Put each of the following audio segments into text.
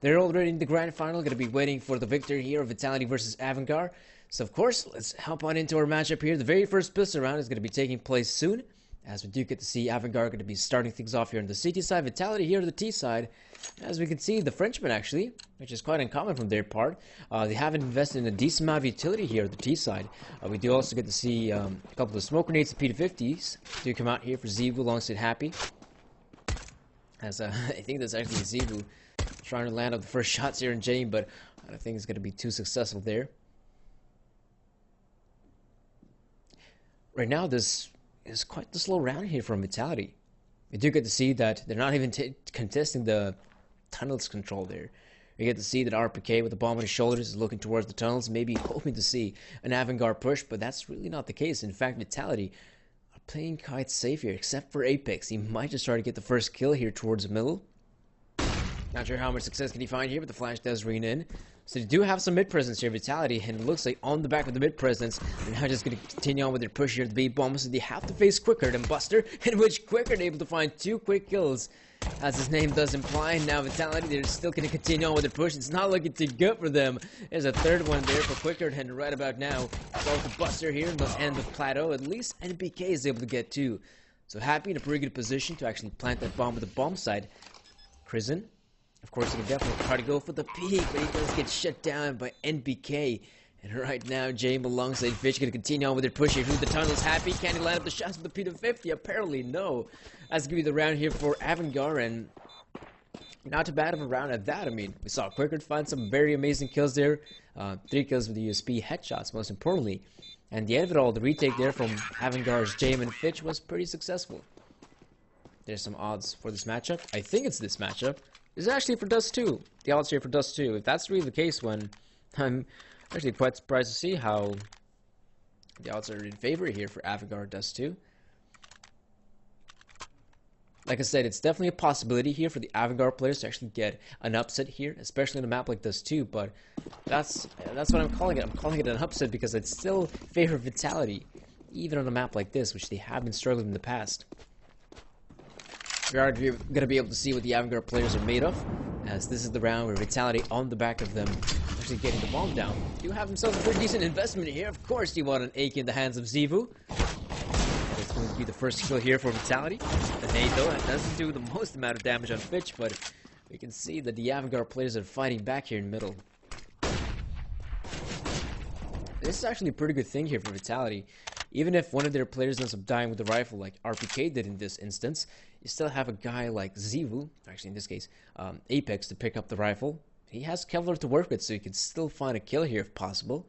They're already in the grand final, going to be waiting for the victory here of Vitality versus AVANGAR. So of course, let's hop on into our matchup here. The very first pistol round is going to be taking place soon, as we do get to see AVANGAR going to be starting things off here on the CT side, Vitality here on the T side. As we can see, the Frenchmen actually, which is quite uncommon from their part, they haven't invested in a decent amount of utility here on the T side. We do also get to see a couple of smoke grenades and P250s do come out here for Zebu alongside Happy. As I think that's actually Zebu trying to land up the first shots here in Jane, but I don't think it's going to be too successful there. Right now, this is quite the slow round here from Vitality. We do get to see that they're not even contesting the tunnels control there. We get to see that RPK with the bomb on his shoulders is looking towards the tunnels, maybe hoping to see an AVANGAR push, but that's really not the case. In fact, Vitality are playing quite safe here, except for Apex. He might just try to get the first kill here towards the middle. Not sure how much success can he find here, but the flash does ring in. So they do have some mid-presence here, Vitality, and it looks like on the back of the mid-presence, they're now just going to continue on with their push here to the B-bomb, so they have to face Quicker than Buster, in which Quicker able to find 2 quick kills, as his name does imply. Now Vitality, they're still going to continue on with their push. It's not looking too good for them. There's a third one there for Quicker, and right about now, it's all to Buster here in the end of Plateau. At least NBK is able to get 2. So Happy in a pretty good position to actually plant that bomb with the bomb side. Prison. Of course, he can definitely try to go for the peak, but he does get shut down by NBK. And right now, James alongside Fish going to continue on with their push here through the tunnels. Happy, can he land up the shots with the P250? Apparently, no. That's going to be the round here for AVANGAR, and not too bad of a round at that. I mean, we saw Quicker find some very amazing kills there. 3 kills with the USP headshots, most importantly. And the end of it all, the retake there from AVANGAR's James and Fitch was pretty successful. There's some odds for this matchup. I think it's this matchup. It's actually for Dust 2. The odds here for Dust 2. If that's really the case, when I'm actually quite surprised to see how the odds are in favor here for AVANGAR Dust 2. Like I said, it's definitely a possibility here for the AVANGAR players to actually get an upset here, especially on a map like Dust 2. But that's what I'm calling it. I'm calling it an upset because I'd still favor Vitality, even on a map like this, which they have been struggling in the past. We are going to be able to see what the AVANGAR players are made of, as this is the round where Vitality on the back of them actually getting the bomb down. Do have themselves a pretty decent investment here. Of course, you want an AK in the hands of Zebu. It's going to be the first kill here for Vitality. The nade, though, it doesn't do the most amount of damage on Fitch, but we can see that the AVANGAR players are fighting back here in the middle. This is actually a pretty good thing here for Vitality. Even if one of their players ends up dying with the rifle like RPK did in this instance, you still have a guy like Zebu, actually in this case, Apex, to pick up the rifle. He has Kevlar to work with, so you can still find a kill here if possible.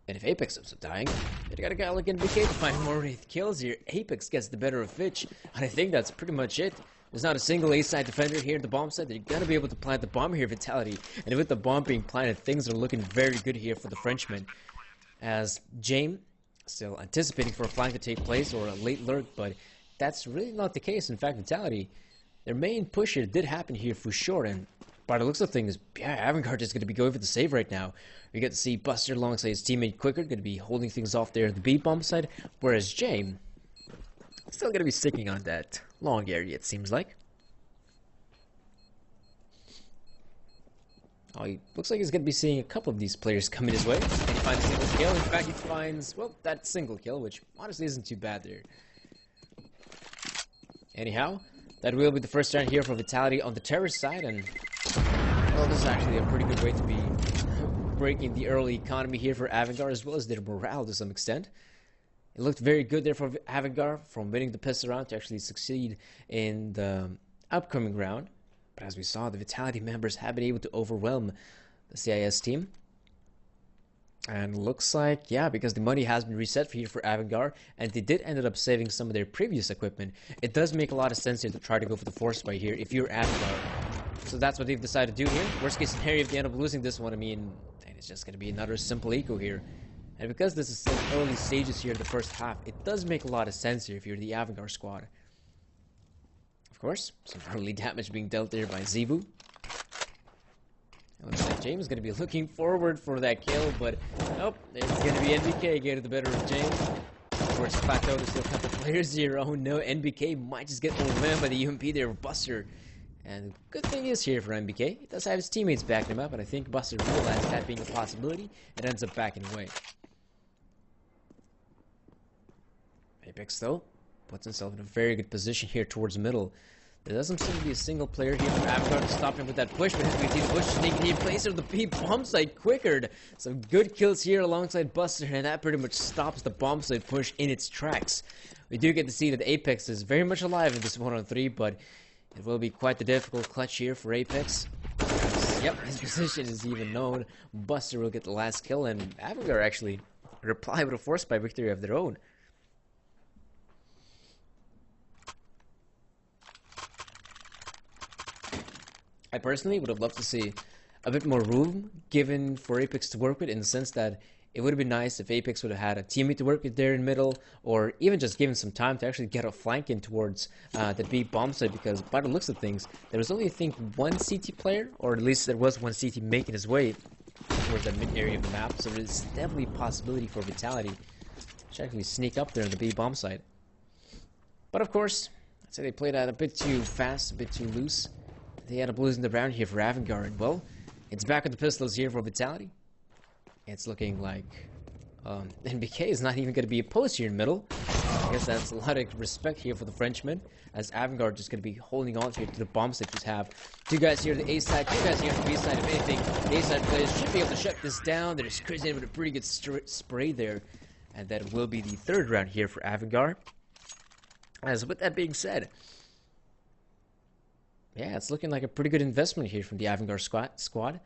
And if Apex ends up dying, you got a guy like NBK to find more kills here. Apex gets the better of Fitch, and I think that's pretty much it. There's not a single A-side defender here at the bomb side. They're going to be able to plant the bomb here, Vitality. And with the bomb being planted, things are looking very good here for the Frenchmen. As James still anticipating for a flank to take place or a late lurk, but that's really not the case. In fact, Vitality, their main push here did happen here for sure, and by the looks of things, yeah, AVANGAR is going to be going for the save right now. We get to see Buster alongside his teammate Quicker, going to be holding things off there at the B-bomb side, whereas James still going to be sticking on that long area, it seems like. Oh, he looks like he's going to be seeing a couple of these players coming his way. And he finds a single kill. In fact, he finds, well, that single kill, which honestly isn't too bad there. Anyhow, that will be the first round here for Vitality on the terrorist side. And, well, this is actually a pretty good way to be breaking the early economy here for AVANGAR, as well as their morale to some extent. It looked very good there for AVANGAR, from winning the pistol round to actually succeed in the upcoming round. But as we saw, the Vitality members have been able to overwhelm the CIS team. And looks like, yeah, because the money has been reset here for AVANGAR, and they did end up saving some of their previous equipment, it does make a lot of sense here to try to go for the force buy here if you're AVANGAR. So that's what they've decided to do here. Worst case scenario, if they end up losing this one, I mean, it's just going to be another simple eco here. And because this is still early stages here in the first half, it does make a lot of sense here if you're the AVANGAR squad. Of course, some early damage being dealt there by Zebu. It looks like James is going to be looking forward for that kill, but nope, it's going to be NBK getting the better of James. Towards Plateau, there's still a couple players here. Oh no, NBK might just get overwhelmed by the UMP there. Buster And the good thing is here for MBK, he does have his teammates backing him up, and I think Buster realized that being a possibility and ends up backing away. Apex, though, puts himself in a very good position here towards the middle. There doesn't seem to be a single player here from AVANGAR to stop him with that push, but as we see the push sneaking in place of the B bomb site quicker. Some good kills here alongside Buster, and that pretty much stops the bomb site push in its tracks. We do get to see that Apex is very much alive in this 1-on-3, but it will be quite the difficult clutch here for Apex. Yep, his position is even known. Buster will get the last kill, and AVANGAR actually reply with a force by victory of their own. I personally would have loved to see a bit more room given for Apex to work with, in the sense that it would have been nice if Apex would have had a teammate to work with there in middle, or even just given some time to actually get a flank in towards the B bomb site, because by the looks of things, there was only, I think, one CT player, or at least there was one CT making his way towards that mid area of the map, so there's definitely a possibility for Vitality to actually sneak up there in the B bomb site. But of course, I'd say they played out a bit too fast, a bit too loose. They end up losing the round here for AVANGAR, and well, it's back with the pistols here for Vitality. It's looking like NBK is not even going to be opposed here in middle. I guess that's a lot of respect here for the Frenchman, as AVANGAR just going to be holding on here to the bombs they just have. Two guys here on the A side, two guys here on the B side. If anything, the A side players should be able to shut this down. They're just cruising in with a pretty good spray there, and that will be the third round here for AVANGAR. As with that being said, yeah, it's looking like a pretty good investment here from the AVANGAR squad.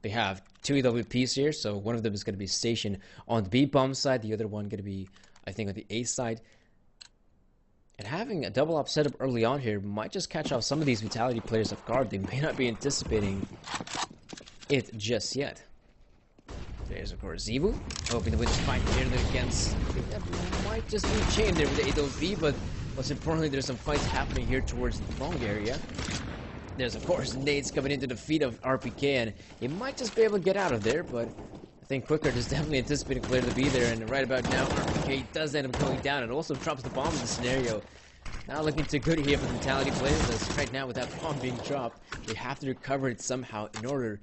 They have two EWPs here, so one of them is going to be stationed on the B bomb side, the other one going to be, I think, on the A side. And having a double op setup early on here might just catch off some of these Vitality players off guard. They may not be anticipating it just yet. There's, of course, Zivu, hoping to win the fight here against. That might just be chained there with the AWP, but most importantly, there's some fights happening here towards the long area. There's, of course, nades coming into the feet of RPK, and he might just be able to get out of there, but I think Quickard is definitely anticipating player to be there, and right about now, RPK does end up going down, and also drops the bomb in the scenario. Not looking too good here for the Vitality players, as right now, with that bomb being dropped, they have to recover it somehow in order to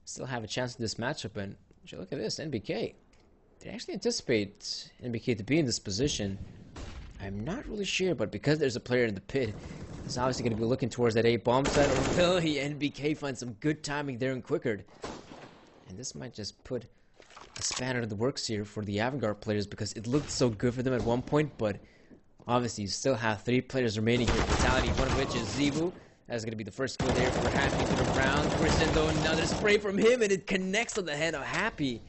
still have a chance in this matchup. And look at this, NBK. They actually anticipate NBK to be in this position. I'm not really sure, but because there's a player in the pit, he's obviously going to be looking towards that A bomb site, or will he? NBK finds some good timing there in Quickard. And this might just put a spanner in the works here for the AVANGAR players, because it looked so good for them at one point, but obviously you still have three players remaining here. Vitality, one of which is Zivu. That's going to be the first kill there for Happy to the round. Crescendo, another spray from him, and it connects on the head of Happy.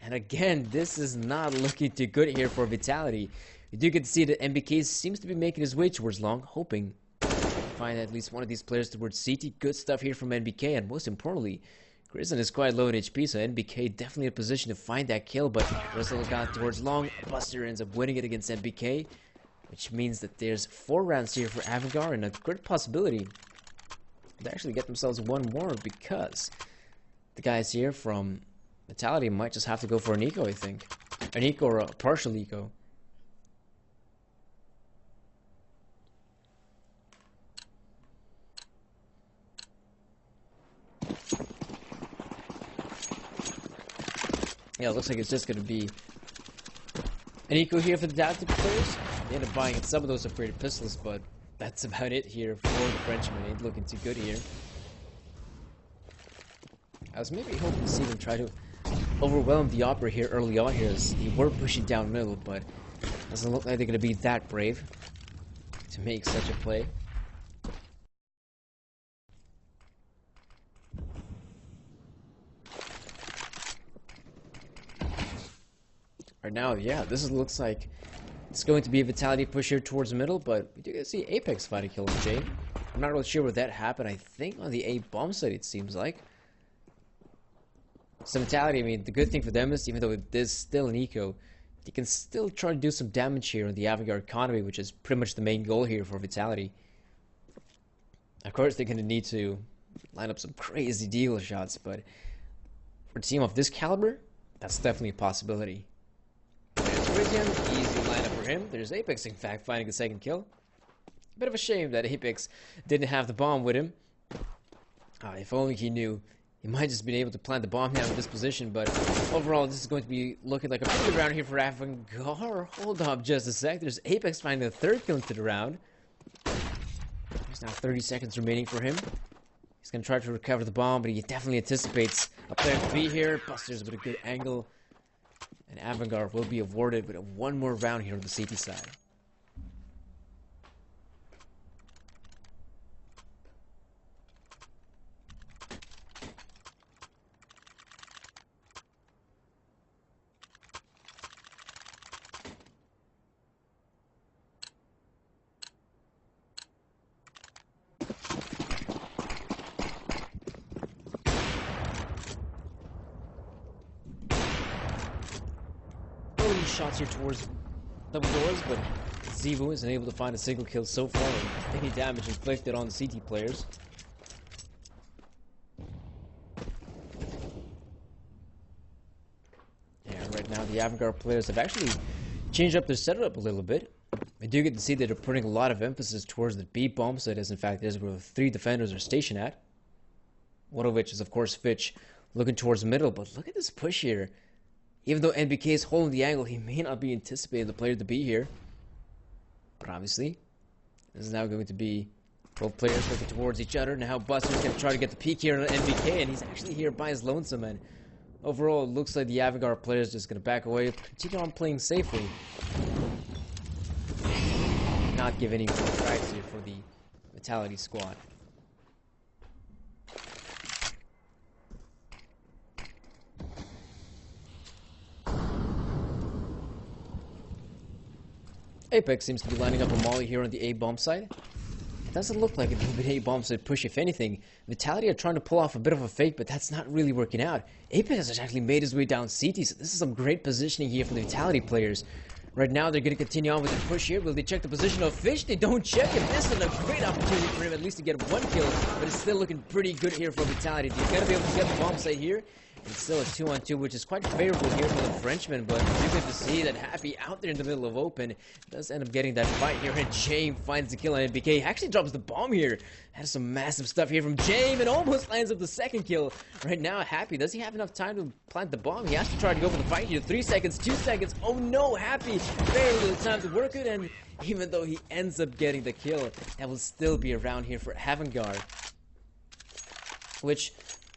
And again, this is not looking too good here for Vitality. You do get to see that MBK seems to be making his way towards long, hoping to find at least one of these players towards CT. Good stuff here from NBK, and most importantly, Grizzin is quite low in HP, so NBK definitely in a position to find that kill, but Russell got towards long. Buster ends up winning it against NBK, which means that there's 4 rounds here for AVANGAR, and a good possibility to actually get themselves one more, because the guys here from Vitality might just have to go for an eco, I think. An eco or a partial eco. Yeah, it looks like it's just going to be an eco here for the Vitality players. They end up buying some of those upgraded pistols, but that's about it here for the Frenchman. Ain't looking too good here. I was maybe hoping to see them try to overwhelm the Opera here early on here, as they were pushing down middle, but doesn't look like they're going to be that brave to make such a play. Right now, yeah, looks like it's going to be a Vitality push here towards the middle, but we do get to see Apex find a kill on Jay. I'm not really sure where that happened. I think on the A bomb site, it seems like. So Vitality, I mean, the good thing for them is, even though it is still an eco, they can still try to do some damage here on the AVANGAR economy, which is pretty much the main goal here for Vitality. Of course, they're going to need to line up some crazy deagle shots, but for a team of this caliber, that's definitely a possibility. There's Rizzian, easy lineup for him. There's Apex, in fact, finding a second kill. Bit of a shame that Apex didn't have the bomb with him. If only he knew. He might just been able to plant the bomb now in this position, but overall, this is going to be looking like a pretty good round here for AVANGAR. Hold up just a sec. There's Apex finding the third kill into the round. There's now 30 seconds remaining for him. He's going to try to recover the bomb, but he definitely anticipates a player to be here. Busters with a good angle. And AVANGAR will be awarded with one more round here on the CT side. Shots here towards double doors, but Zevo isn't able to find a single kill so far, and any damage inflicted on the CT players. Yeah, right now the AVANGAR players have actually changed up their setup a little bit. We do get to see that they're putting a lot of emphasis towards the B bomb site, as in fact is where the 3 defenders are stationed at. One of which is of course Fitch, looking towards the middle, but look at this push here. Even though NBK is holding the angle, he may not be anticipating the player to be here. But obviously, this is now going to be both players looking towards each other. Now Buster's going to try to get the peek here on NBK, and he's actually here by his lonesome. And overall, it looks like the AVANGAR player is just going to back away, continue on playing safely. Not give any more frags here for the Vitality squad. Apex seems to be lining up a molly here on the A-bomb side. It doesn't look like it will be an A-bomb side push, if anything. Vitality are trying to pull off a bit of a fake, but that's not really working out. Apex has actually made his way down CT, so this is some great positioning here for the Vitality players. Right now, they're going to continue on with the push here. Will they check the position of Fish? They don't check it. This is a great opportunity for him at least to get one kill, but it's still looking pretty good here for Vitality. He's going to be able to get the bomb site here. It's still a 2-on-2, which is quite favorable here for the Frenchman, but you get to see that Happy out there in the middle of open does end up getting that fight here, and James finds the kill on NBK. He actually drops the bomb here. Has some massive stuff here from James, and almost lands up the second kill. Right now, Happy, does he have enough time to plant the bomb? He has to try to go for the fight here. 3 seconds, 2 seconds. Oh no, Happy, very little time to work it, and even though he ends up getting the kill, that will still be around here for AVANGAR. Which,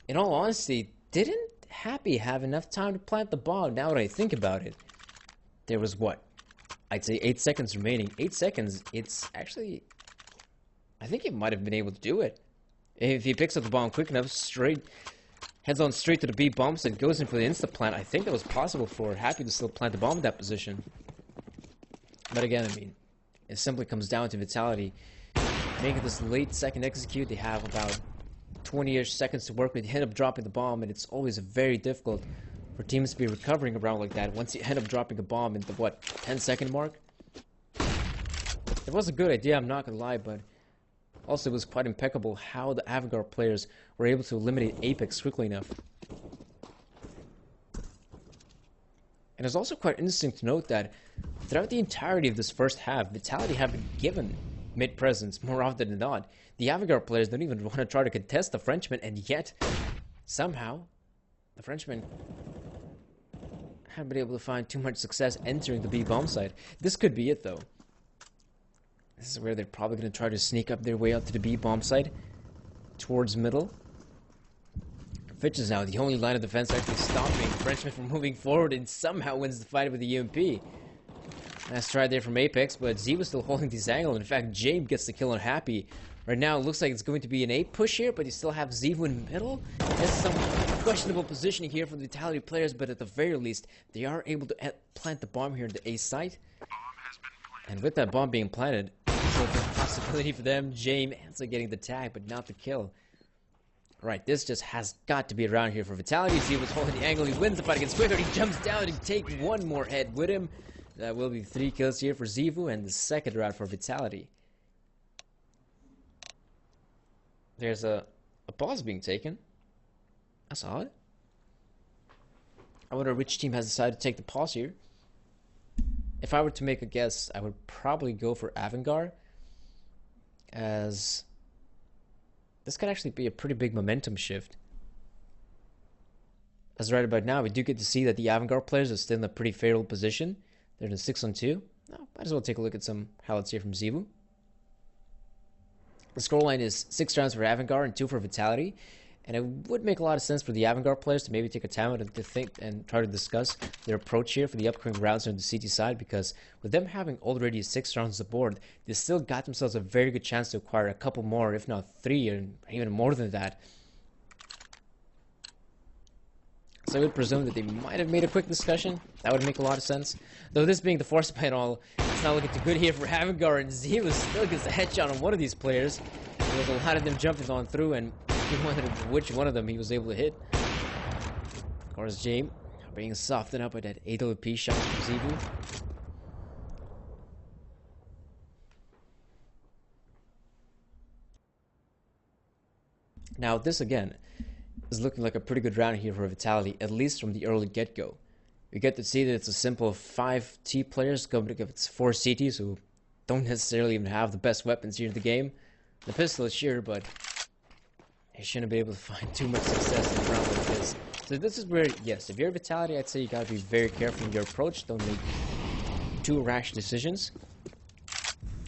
in all honesty, didn't Happy have enough time to plant the bomb. Now that I think about it, there was what? I'd say 8 seconds remaining. 8 seconds, it's actually, I think he might have been able to do it. If he picks up the bomb quick enough, heads on straight to the B bomb site, goes in for the insta plant. I think that was possible for Happy to still plant the bomb in that position. But again, I mean, it simply comes down to Vitality making this late second execute. They have about 20-ish seconds to work with. You end up dropping the bomb, and it's always very difficult for teams to be recovering around like that once you end up dropping a bomb in the, what, 10-second mark? It was a good idea, I'm not gonna lie, but also it was quite impeccable how the AVANGAR players were able to eliminate Apex quickly enough. And it's also quite interesting to note that throughout the entirety of this first half, Vitality have been given mid-presence more often than not. The AVANGAR players don't even want to try to contest the Frenchman, and yet, somehow, the Frenchman haven't been able to find too much success entering the B bomb site. This could be it, though. This is where they're probably going to try to sneak up their way out to the B bomb site, towards middle. Fitch is now the only line of defense actually stopping Frenchman from moving forward, and somehow wins the fight with the UMP. Nice try there from Apex, but Z was still holding this angle. In fact, James gets the kill on Happy. Right now, it looks like it's going to be an A push here, but you still have Zivu in the middle. There's some questionable positioning here for the Vitality players, but at the very least, they are able to plant the bomb here in the A site. And with that bomb being planted, there's a possibility for them. James ends up getting the tag, but not the kill. Right, this just has got to be around here for Vitality. Zivu's holding the angle. He wins the fight against Quicker. He jumps down to take one more head with him. That will be 3 kills here for Zivu, and the second round for Vitality. There's a pause being taken. That's odd. I wonder which team has decided to take the pause here. If I were to make a guess, I would probably go for AVANGAR. as this could actually be a pretty big momentum shift. As right about now, we do get to see that the AVANGAR players are still in a pretty favorable position. They're in a 6-on-2. Now, might as well take a look at some highlights here from Zebu. The scoreline is 6 rounds for AVANGAR and 2 for Vitality. And it would make a lot of sense for the AVANGAR players to maybe take a time out and to think and try to discuss their approach here for the upcoming rounds on the CT side, because with them having already 6 rounds aboard, they still got themselves a very good chance to acquire a couple more, if not 3, and even more than that. So I would presume that they might have made a quick discussion. That would make a lot of sense. Though this being the force fight all, it's not looking too good here for AVANGAR, and Zebu still gets a headshot on one of these players. There's a lot of them jumping on through, and he wondered which one of them he was able to hit. Of course, James being softened up by that AWP shot from Zebu. Now, this again is looking like a pretty good round here for Vitality, at least from the early get-go. We get to see that it's a simple 5 T players going against 4 CTs who don't necessarily even have the best weapons here in the game. The pistol is sure, but they shouldn't be able to find too much success in a round like this. So this is where, yes, if you're Vitality, I'd say you gotta be very careful in your approach. Don't make too rash decisions.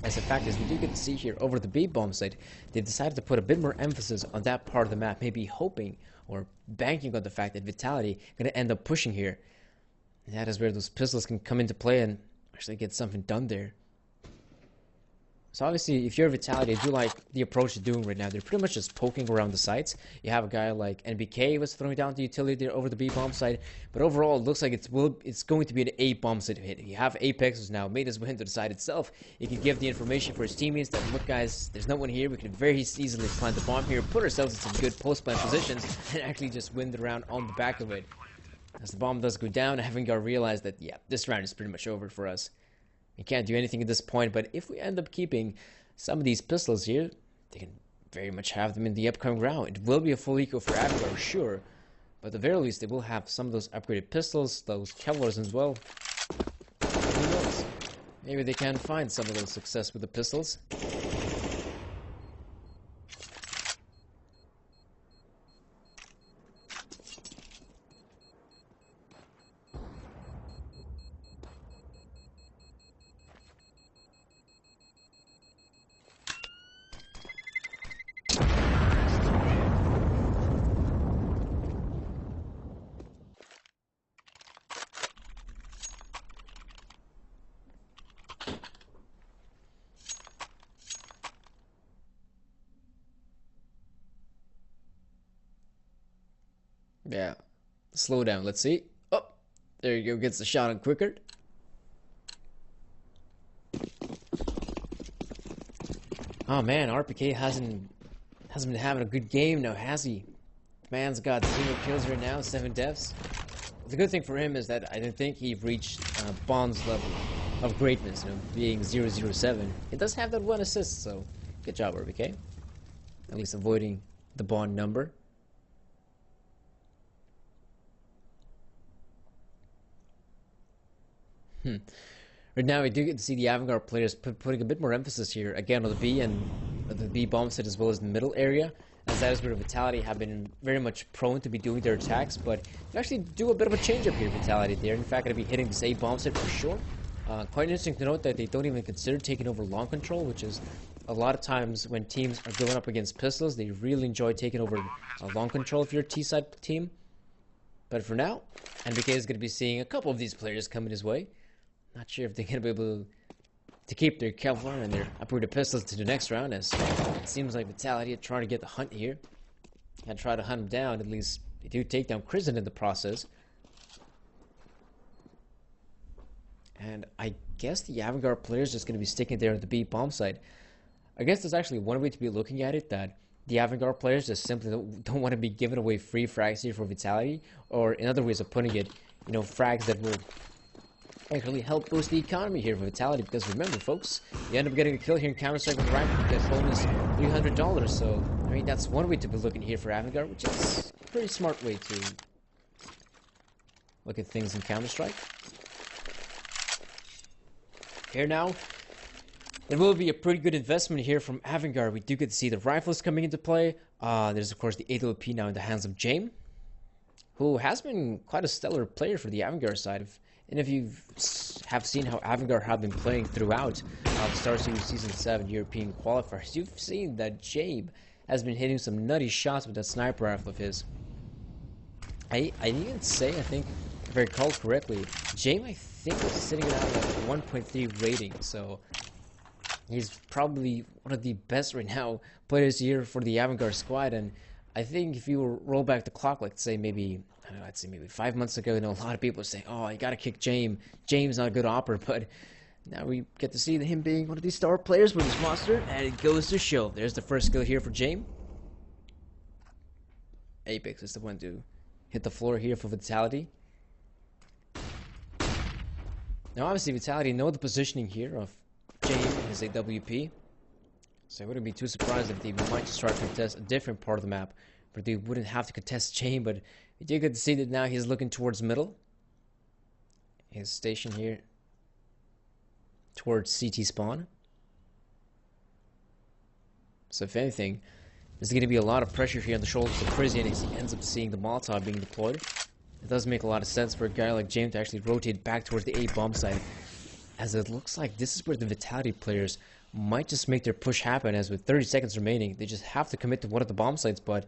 As a fact is, we do get to see here over the B bomb site, they've decided to put a bit more emphasis on that part of the map, maybe hoping or banking on the fact that Vitality gonna end up pushing here. And that is where those pistols can come into play and actually get something done there. So obviously, if you're Vitality, I do like the approach they're doing right now. They're pretty much just poking around the sites. You have a guy like NBK was throwing down the utility there over the B bomb site, but overall, it looks like it's going to be an A bomb site hit. You have Apex, who's now made his way into the site itself. He can give the information for his teammates that, look guys, there's no one here. We can very easily plant the bomb here, put ourselves in some good post-plant positions, and actually just win the round on the back of it. As the bomb does go down, AVANGAR realized that, yeah, this round is pretty much over for us. We can't do anything at this point, but if we end up keeping some of these pistols here, they can very much have them in the upcoming round. It will be a full eco for AVANGAR, sure, but at the very least, they will have some of those upgraded pistols, those Kevlars as well. Who knows? Maybe they can find some of those success with the pistols. Yeah, slow down. Let's see. Oh, there you go. Gets the shot on quicker. Oh man, RPK hasn't been having a good game now, has he? Man's got 0 kills right now, 7 deaths. The good thing for him is that I don't think he reached Bond's level of greatness, being 007. He does have that 1 assist, so good job, RPK. At least avoiding the Bond number. Right now, we do get to see the AVANGAR players putting a bit more emphasis here, again, on the B and the B bomb set as well as the middle area, as that is where Vitality have been very much prone to be doing their attacks, but they actually do a bit of a change up here, Vitality. They're in fact going to be hitting this A bomb set for sure. Quite interesting to note that they don't even consider taking over long control, which is a lot of times when teams are going up against pistols, they really enjoy taking over long control if you're a T-side team. But for now, NBK is going to be seeing a couple of these players coming his way. Not sure if they're going to be able to keep their Kevlar and their upgraded pistols to the next round, as it seems like Vitality are trying to get the hunt here. And try to hunt him down. At least they do take down Crimson in the process. And I guess the AVANGAR player is just going to be sticking there at the B bomb site. I guess there's actually one way to be looking at it, that the AVANGAR players just simply don't want to be giving away free frags here for Vitality. Or in other ways of putting it, frags that will actually help boost the economy here for Vitality, because remember folks, you end up getting a kill here in Counter-Strike with rank, you get bonus $300, so I mean that's one way to be looking here for AVANGAR, which is a pretty smart way to look at things in Counter-Strike. Here now, It will be a pretty good investment here from AVANGAR. We do get to see the rifles coming into play. There's of course the AWP now in the hands of James, who has been quite a stellar player for the AVANGAR side. And if you have seen how AVANGAR have been playing throughout the StarSeries Season 7 European qualifiers, you've seen that James has been hitting some nutty shots with that sniper rifle of his. I need to say, I think, if I recall correctly, James, I think, is sitting at a 1.3 rating, so he's probably one of the best right now players here for the AVANGAR squad. And I think if you roll back the clock, like say maybe, I don't know, I'd say maybe 5 months ago, you know, a lot of people are saying, oh, you gotta kick James. James not a good opper, but now we get to see him being one of these star players for this roster, and it goes to show. There's the first skill here for James. Apex is the one to hit the floor here for Vitality. Now obviously Vitality know the positioning here of James and his AWP, so I wouldn't be too surprised if they might just try to contest a different part of the map, but they wouldn't have to contest James. But we do get to see that now he's looking towards middle. His station here towards CT spawn. So if anything, there's going to be a lot of pressure here on the shoulders of Christian as he ends up seeing the Molotov being deployed. It does make a lot of sense for a guy like James to actually rotate back towards the A bomb site, as it looks like this is where the Vitality players might just make their push happen, as with 30 seconds remaining, they just have to commit to one of the bomb sites, but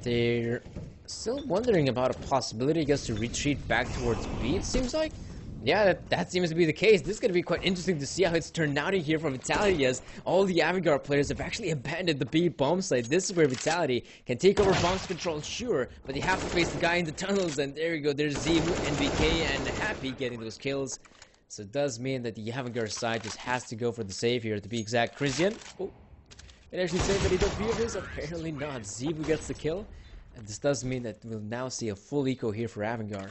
they're still wondering about a possibility, I guess, to retreat back towards B, it seems like. Yeah, that seems to be the case. This is going to be quite interesting to see how it's turned out in here for Vitality, as all the AVANGAR players have actually abandoned the B bomb site. This is where Vitality can take over bombs control, sure, but they have to face the guy in the tunnels, and there you go, there's Zivu, NBK, and Happy getting those kills. So it does mean that the AVANGAR side just has to go for the save here, to be exact. Christian, oh, it actually said that he don't view this. Apparently not. Zivu gets the kill, and this does mean that we'll now see a full eco here for AVANGAR,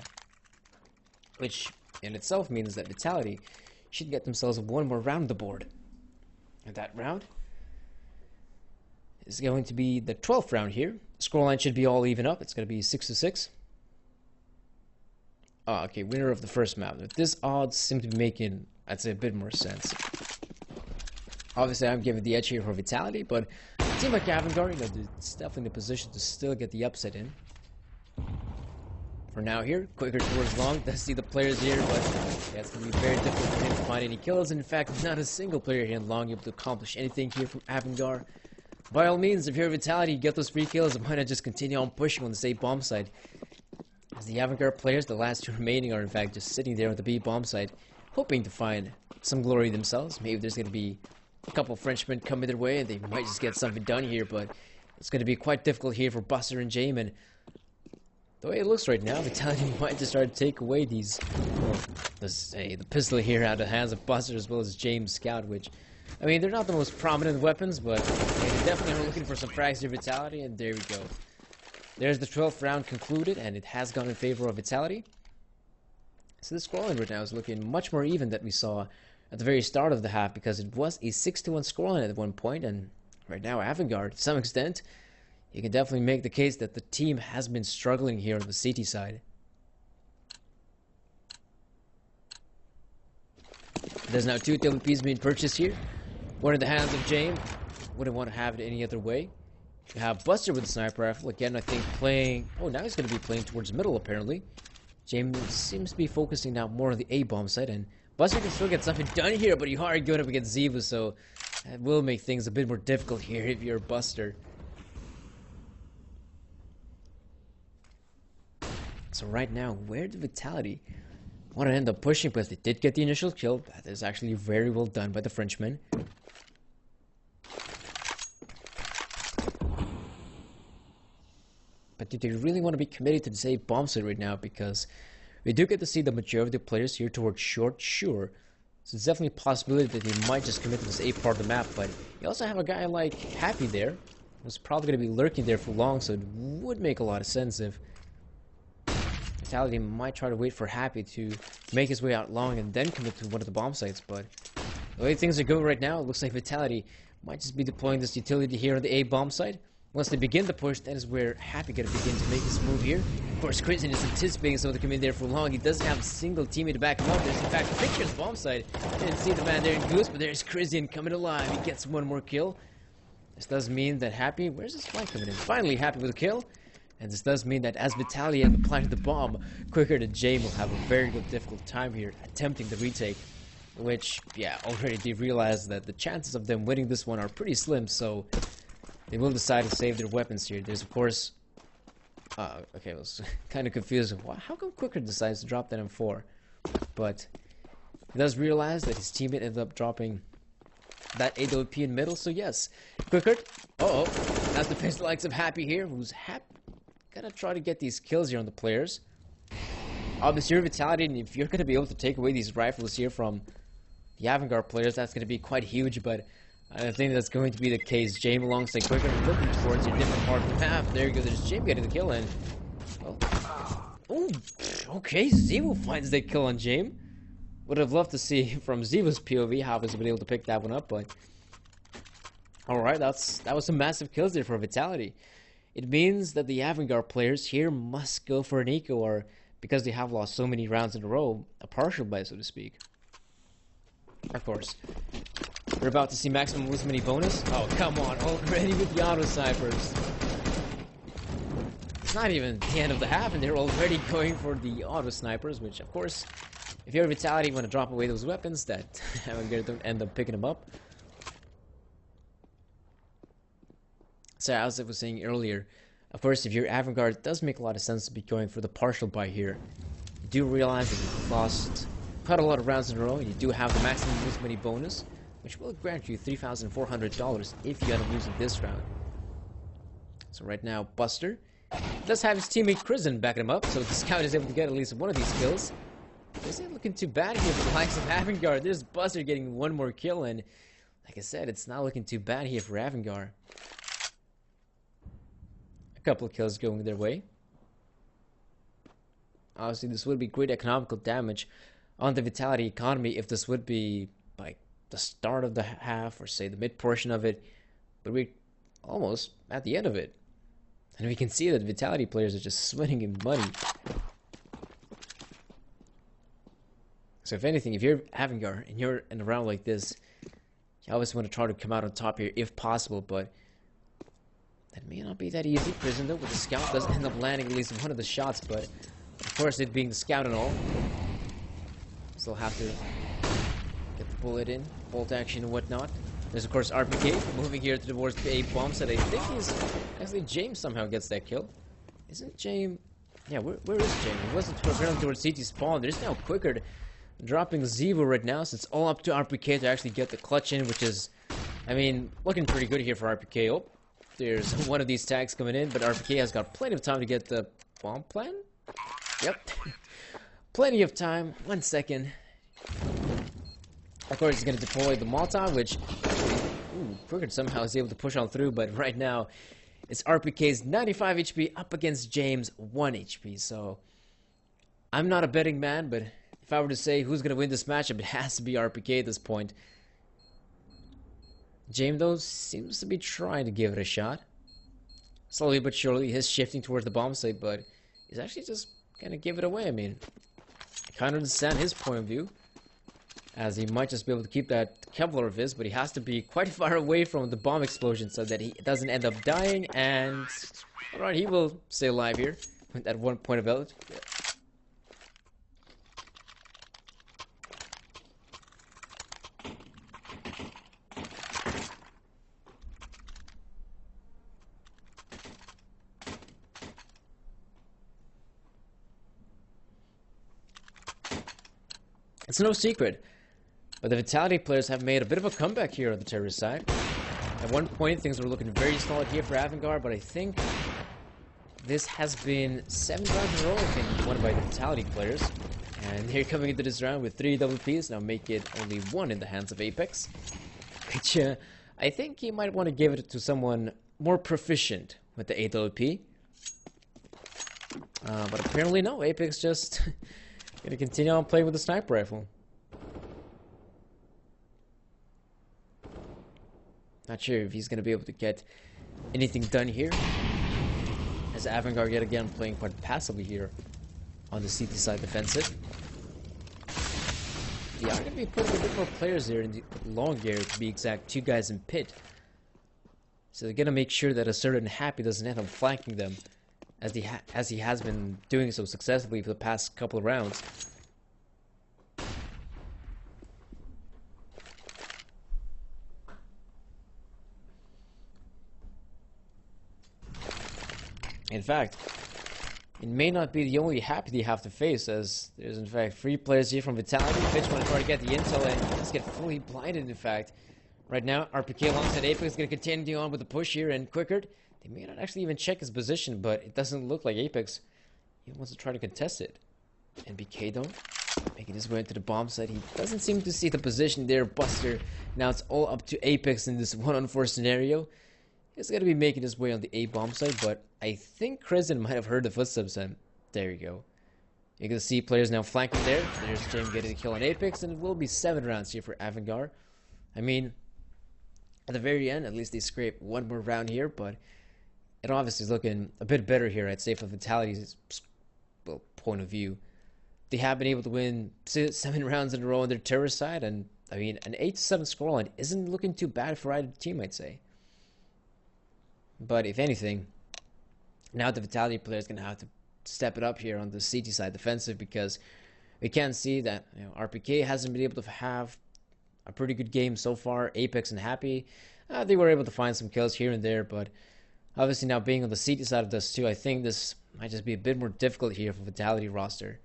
which in itself means that Vitality should get themselves one more round on the board. And that round is going to be the 12th round here. Scoreline should be all even up. It's going to be 6-6. Oh, okay, winner of the first map. This odds seem to be making, I'd say, a bit more sense. Obviously, I'm giving the edge here for Vitality, but a team like AVANGAR, you know, it's definitely in the position to still get the upset in. For now here, quicker towards long. Does see the players here, but yeah, it's going to be very difficult for him to find any kills. In fact, not a single player here in long able to accomplish anything here from AVANGAR. By all means, if you're Vitality, get those free kills. Why not just continue on pushing on the A bomb side? As the AVANGAR players, the last two remaining, are in fact just sitting there on the B bomb side, hoping to find some glory themselves. Maybe there's going to be a couple Frenchmen coming their way, and they might just get something done here, but it's going to be quite difficult here for Buster and James. And the way it looks right now, Vitality might just start to take away these, well, let's say, the pistol here out of the hands of Buster as well as James Scout, which, I mean, they're not the most prominent weapons, but they definitely are looking for some frags here, Vitality, and there we go. There's the 12th round concluded, and it has gone in favor of Vitality. So the scoreline right now is looking much more even than we saw at the very start of the half, because it was a 6-1 scoreline at one point, and right now AVANGAR, to some extent, you can definitely make the case that the team has been struggling here on the CT side. There's now 2 TLPs being purchased here. One in the hands of James. Wouldn't want to have it any other way. You have Buster with the sniper rifle. Again, I think playing... Oh, now he's going to be playing towards middle, apparently. James seems to be focusing now more on the A bomb side, and Buster can still get something done here, but you are going up against Zivu, so that will make things a bit more difficult here if you're Buster. So right now, where did Vitality want to end up pushing? Because they did get the initial kill. That is actually very well done by the Frenchman. But do they really want to be committed to this A bomb site right now? Because we do get to see the majority of the players here towards short, sure. So it's definitely a possibility that they might just commit to this A part of the map. But you also have a guy like Happy there, who's probably going to be lurking there for long. So it would make a lot of sense if Vitality might try to wait for Happy to make his way out long and then commit to one of the bomb sites. But the way things are going right now, it looks like Vitality might just be deploying this utility here on the A bomb site. Once they begin the push, that is where Happy gonna begin to make his move here. Of course, Christian is anticipating someone to come in there for long. He doesn't have a single teammate to back him up. There's in fact a picture of the bomb site. Didn't see the man there in Goose, but there's Christian coming alive. He gets one more kill. This does mean that Happy, where's his flank coming in? Finally Happy with a kill. And this does mean that as Vitalia planted the bomb, Quicker than Jame will have a very difficult time here attempting the retake. Which, yeah, already they realize that the chances of them winning this one are pretty slim, so they will decide to save their weapons here. There's, of course... okay, I was kind of confused. How come Quicker decides to drop that M4? But he does realize that his teammate ended up dropping that AWP in middle, so yes. Quicker, that's the face likes of Happy here, who's gonna try to get these kills here on the players. Obviously, your Vitality, and if you're gonna be able to take away these rifles here from the AVANGAR players, that's gonna be quite huge, but I don't think that's going to be the case. Jame alongside Quicker looking towards your different part of the map. There you go, there's Jame getting the kill in. Well, oh, okay, Zevo finds that kill on Jame. Would have loved to see from Zevo's POV how he's been able to pick that one up, but alright, that was some massive kills there for Vitality. It means that the AVANGAR players here must go for an eco, or because they have lost so many rounds in a row, a partial buy, so to speak. Of course. We're about to see maximum lose many bonus. Oh, come on, already with the auto snipers. It's not even the end of the half, and they're already going for the auto snipers, which, of course, if you're Vitality, you want to drop away those weapons that don't end up picking them up. So, as I was saying earlier, of course, if you're AVANGAR, it does make a lot of sense to be going for the partial buy here. You do realize that you've lost quite a lot of rounds in a row, and you do have the maximum lose money bonus, which will grant you $3,400 if you end up losing this round. So right now, Buster does have his teammate Kristen backing him up, so the scout is able to get at least one of these kills. This ain't looking too bad here for the likes of AVANGAR. There's Buster getting one more kill, and like I said, it's not looking too bad here for AVANGAR. A couple of kills going their way. Obviously, this would be great economical damage on the Vitality economy if this would be like the start of the half, or say the mid portion of it, but we're almost at the end of it. And we can see that Vitality players are just swimming in money. So if anything, if you're AVANGAR and you're in a round like this, you always want to try to come out on top here if possible, but that may not be that easy. Prison, though, with the scout does end up landing at least one of the shots, but of course, it being the scout and all, still have to get the bullet in, bolt action and whatnot. There's, of course, RPK moving here towards the A bomb set. I think he's actually James somehow gets that kill. Isn't James? Yeah, where is James? He wasn't running towards CT spawn. There's now Quicker dropping Zevo right now, so it's all up to RPK to actually get the clutch in, which is, I mean, looking pretty good here for RPK. Oh, there's one of these tags coming in, but RPK has got plenty of time to get the bomb plan. Yep, plenty of time. 1 second. Of course, he's going to deploy the Molotov, which Quicker somehow is able to push on through, but right now it's RPK's 95 HP up against James' 1 HP. So I'm not a betting man, but if I were to say who's going to win this matchup, it has to be RPK at this point. James, though, seems to be trying to give it a shot. Slowly but surely, he's shifting towards the bomb site, but he's actually just going to give it away. I mean, I kind of understand his point of view, as he might just be able to keep that Kevlar of his, but he has to be quite far away from the bomb explosion so that he doesn't end up dying, and alright, he will stay alive here at one point of it. It's no secret, but the Vitality players have made a bit of a comeback here on the terrorist side. At one point, things were looking very solid here for AVANGAR, but I think this has been 7 rounds in a row, I think, won by the Vitality players. And they're coming into this round with 3 WPs, now make it only 1 in the hands of Apex. Which, I think you might want to give it to someone more proficient with the AWP. But apparently no, Apex just gonna continue on playing with the sniper rifle. Not sure if he's gonna be able to get anything done here. As AVANGAR yet again playing quite passively here on the CT side defensive. They are going to be putting a bit more players there in the long area, to be exact, 2 guys in pit. So they're going to make sure that a certain Happy doesn't end up flanking them, as he has been doing so successfully for the past couple of rounds. In fact, it may not be the only Happy they have to face, as there's in fact 3 players here from Vitality. Fitch want to try to get the intel and just get fully blinded. In fact, right now RPK alongside Apex is going to continue on with the push here, and Quickard, they may not actually even check his position, but it doesn't look like Apex even wants to try to contest it. And BK though, making his way into the bomb site. He doesn't seem to see the position there. Buster, now it's all up to Apex in this 1-on-4 scenario. He's going to be making his way on the A bomb site, but I think Crescent might have heard the footsteps, and there you go. You can see players now flanking there. There's Jim getting a kill on Apex, and it will be 7 rounds here for AVANGAR. I mean, at the very end, at least they scrape 1 more round here, but it obviously is looking a bit better here, I'd say, from Vitality's point of view. They have been able to win 7 rounds in a row on their terrorist side, and I mean, an 8-7 scoreline isn't looking too bad for either team, I'd say. But if anything, now the Vitality player is going to have to step it up here on the CT side defensive, because we can see that RPK hasn't been able to have a pretty good game so far. Apex and Happy, they were able to find some kills here and there, but obviously now being on the CT side of this too, I think this might just be a bit more difficult here for Vitality roster.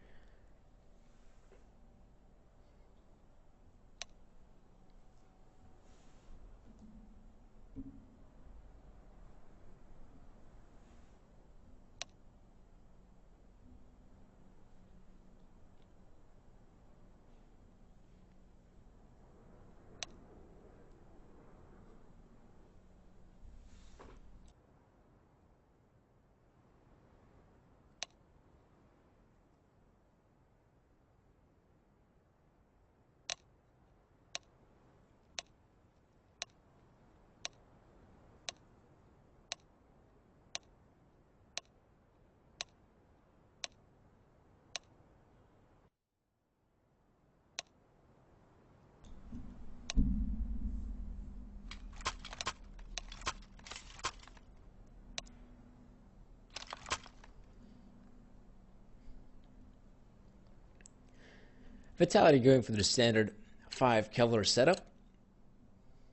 Vitality going for the standard 5 Kevlar setup.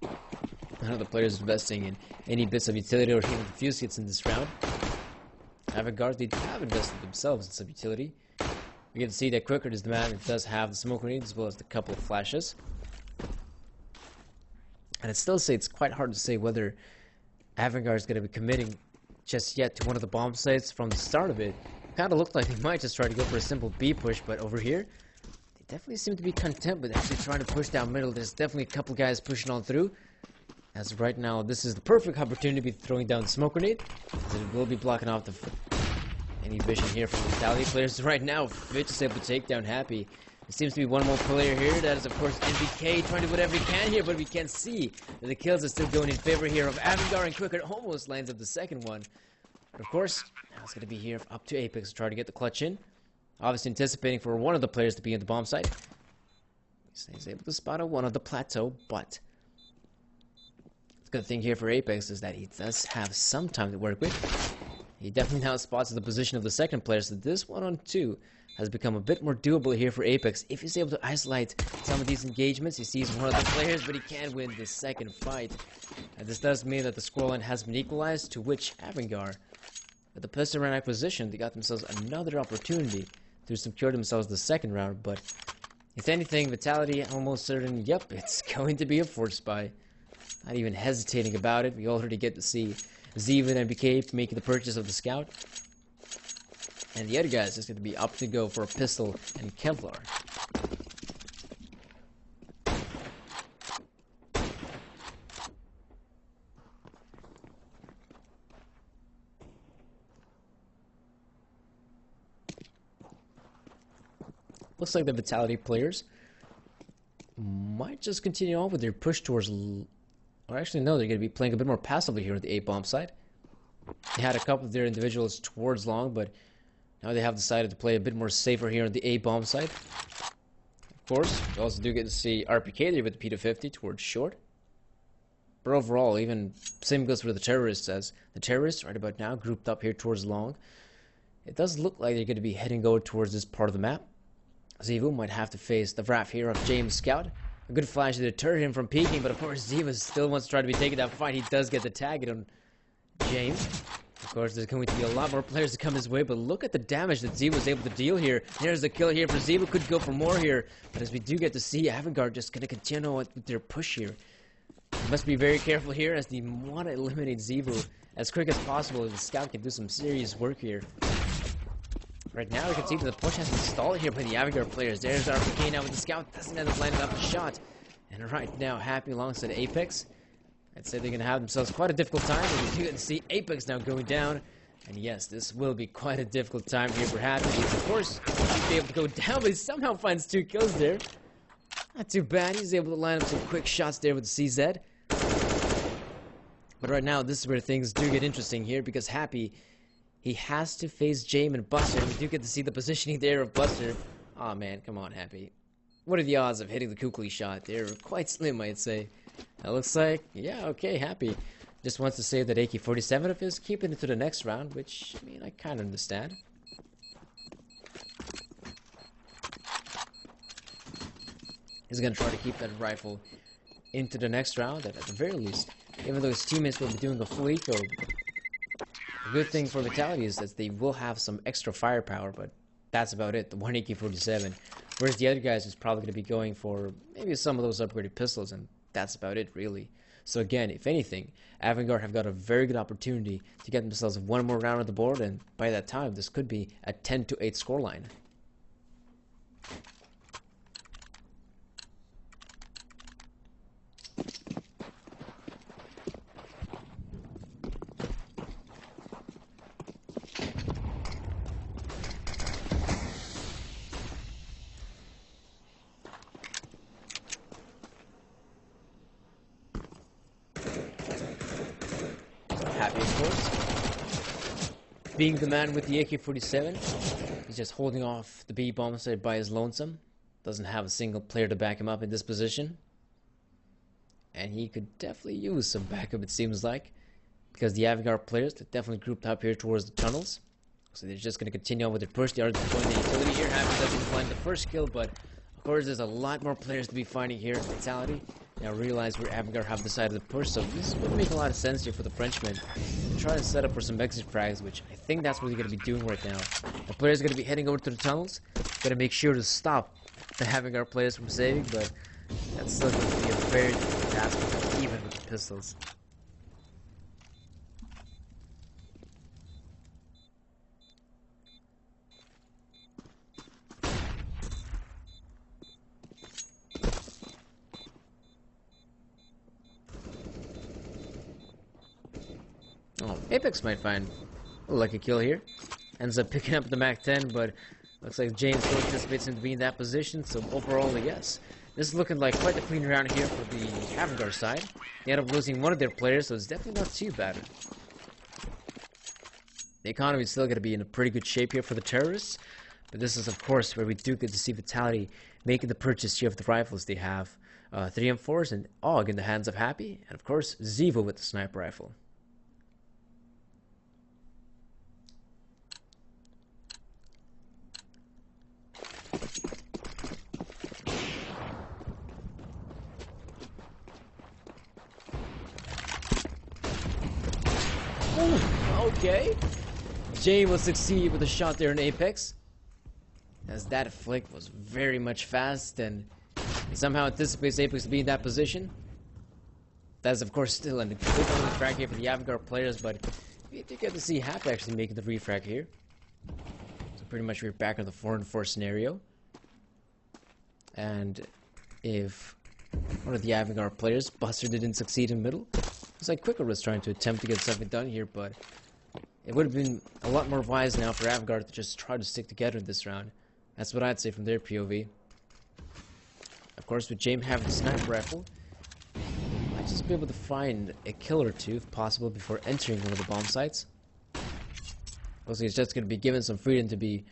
None of the players investing in any bits of utility or human fuse kits in this round. AVANGAR, they have invested themselves in some utility. We can see that Quickard is the man who does have the smoke grenade as well as the couple of flashes. And I'd still say it's quite hard to say whether AVANGAR is going to be committing just yet to one of the bomb sites from the start of it. Kind of looked like they might just try to go for a simple B push, but over here, definitely seem to be content with actually trying to push down middle. There's definitely a couple guys pushing on through. As of right now, this is the perfect opportunity to be throwing down the smoke grenade, as it will be blocking off any vision here from the Vitality players. Right now, Fitch is able to take down Happy. There seems to be one more player here. That is, of course, NBK trying to do whatever he can here, but we can see that the kills are still going in favor here of AVANGAR, and Quickard almost lands up the second one. But of course, now it's going to be here up to Apex to try to get the clutch in. Obviously anticipating for one of the players to be in the bomb site. He's able to spot a one on the plateau, but the good thing here for Apex is that he does have some time to work with. He definitely now spots the position of the second player, so this 1-on-2 has become a bit more doable here for Apex. If he's able to isolate some of these engagements, he sees one of the players, but he can't win this second fight. And this does mean that the scoreline has been equalized, to which AVANGAR, with the pistol round acquisition, they got themselves another opportunity to secure themselves the second round. But if anything, Vitality almost certain, yep, it's going to be a force buy. Not even hesitating about it. We already get to see Zeven and BK making the purchase of the Scout. And the other guys is going to be up to go for a pistol and Kevlar. Looks like the Vitality players might just continue on with their push towards Or actually, no, they're going to be playing a bit more passively here on the A-bomb side. They had a couple of their individuals towards long, but now they have decided to play a bit more safer here on the A-bomb side. Of course, we also do get to see RPK there with the P250 towards short. But overall, even same goes for the terrorists, as the terrorists right about now grouped up here towards long. It does look like they're going to be heading over towards this part of the map. Zivu might have to face the wrath here of James Scout. A good flash to deter him from peeking, but of course Zivu still wants to try to be taking that fight. He does get the tag on James. Of course, there's going to be a lot more players to come his way, but look at the damage that Zivu was able to deal here. There's the kill here for Zivu. Could go for more here, but as we do get to see, AVANGAR just going to continue with their push here. You must be very careful here as they want to eliminate Zivu as quick as possible. The Scout can do some serious work here. Right now, we can see that the push has been stalled here by the AVANGAR players. There's RPK now with the Scout. Doesn't end up lining up a shot. And right now, Happy alongside Apex. I'd say they're going to have themselves quite a difficult time. And we do get to see Apex now going down. And yes, this will be quite a difficult time here for Happy. He's, of course, he'd be able to go down, but he somehow finds 2 kills there. Not too bad. He's able to line up some quick shots there with the CZ. But right now, this is where things do get interesting here, because Happy, he has to face James and Buster. We do get to see the positioning there of Buster. Aw, man, come on, Happy. What are the odds of hitting the Kukli shot? They're quite slim, I'd say. That looks like, yeah, okay, Happy just wants to save that AK-47 of his, keep it to the next round, which, I mean, I kind of understand. He's going to try to keep that rifle into the next round, at the very least. Even though his teammates will be doing a full eco. The good thing for Vitality is that they will have some extra firepower, but that's about it, the one AK-47. Whereas the other guys is probably going to be going for maybe some of those upgraded pistols, and that's about it, really. So again, if anything, AVANGAR have got a very good opportunity to get themselves one more round on the board, and by that time, this could be a 10-8 scoreline. Happy, of course. Being the man with the AK-47, he's just holding off the B-bomb side by his lonesome. Doesn't have a single player to back him up in this position. And he could definitely use some backup, it seems like. Because the AVANGAR players, they're definitely grouped up here towards the tunnels. So they're just going to continue on with their push. They are deploying the utility here. Happy doesn't find the first kill, but of course there's a lot more players to be finding here in Vitality. Now realize where AVANGAR have decided to push, so this would make a lot of sense here for the Frenchmen. Try to set up for some exit frags, which I think that's what they're going to be doing right now. The players are going to be heading over to the tunnels. Got to make sure to stop the AVANGAR players from saving, but that's still going to be a very difficult task, even with the pistols. Oh, Apex might find a lucky kill here. Ends up picking up the MAC-10, but looks like James still anticipates him to be in that position, so overall, yes. This is looking like quite the clean round here for the AVANGAR side. They end up losing one of their players, so it's definitely not too bad. The economy is still going to be in a pretty good shape here for the terrorists, but this is, of course, where we do get to see Vitality making the purchase here of the rifles they have. 3M4s and AUG in the hands of Happy, and of course, Zivo with the sniper rifle. Ooh, okay. Jay will succeed with a shot there in Apex, as that flick was very much fast and somehow anticipates Apex to be in that position. That is, of course, still a good refrag here for the AVANGAR players, but you do get to see Happy actually making the refrag here. So pretty much we're back in the 4-4 scenario. And if one of the AVANGAR players, Buster, didn't succeed in middle, it's like Quicker was trying to attempt to get something done here, but it would have been a lot more wise now for AVANGAR to just try to stick together in this round. That's what I'd say from their POV. Of course, with James having the sniper rifle, I just just be able to find a kill or two, if possible, before entering one of the bomb sites. Mostly he's just going to be given some freedom to be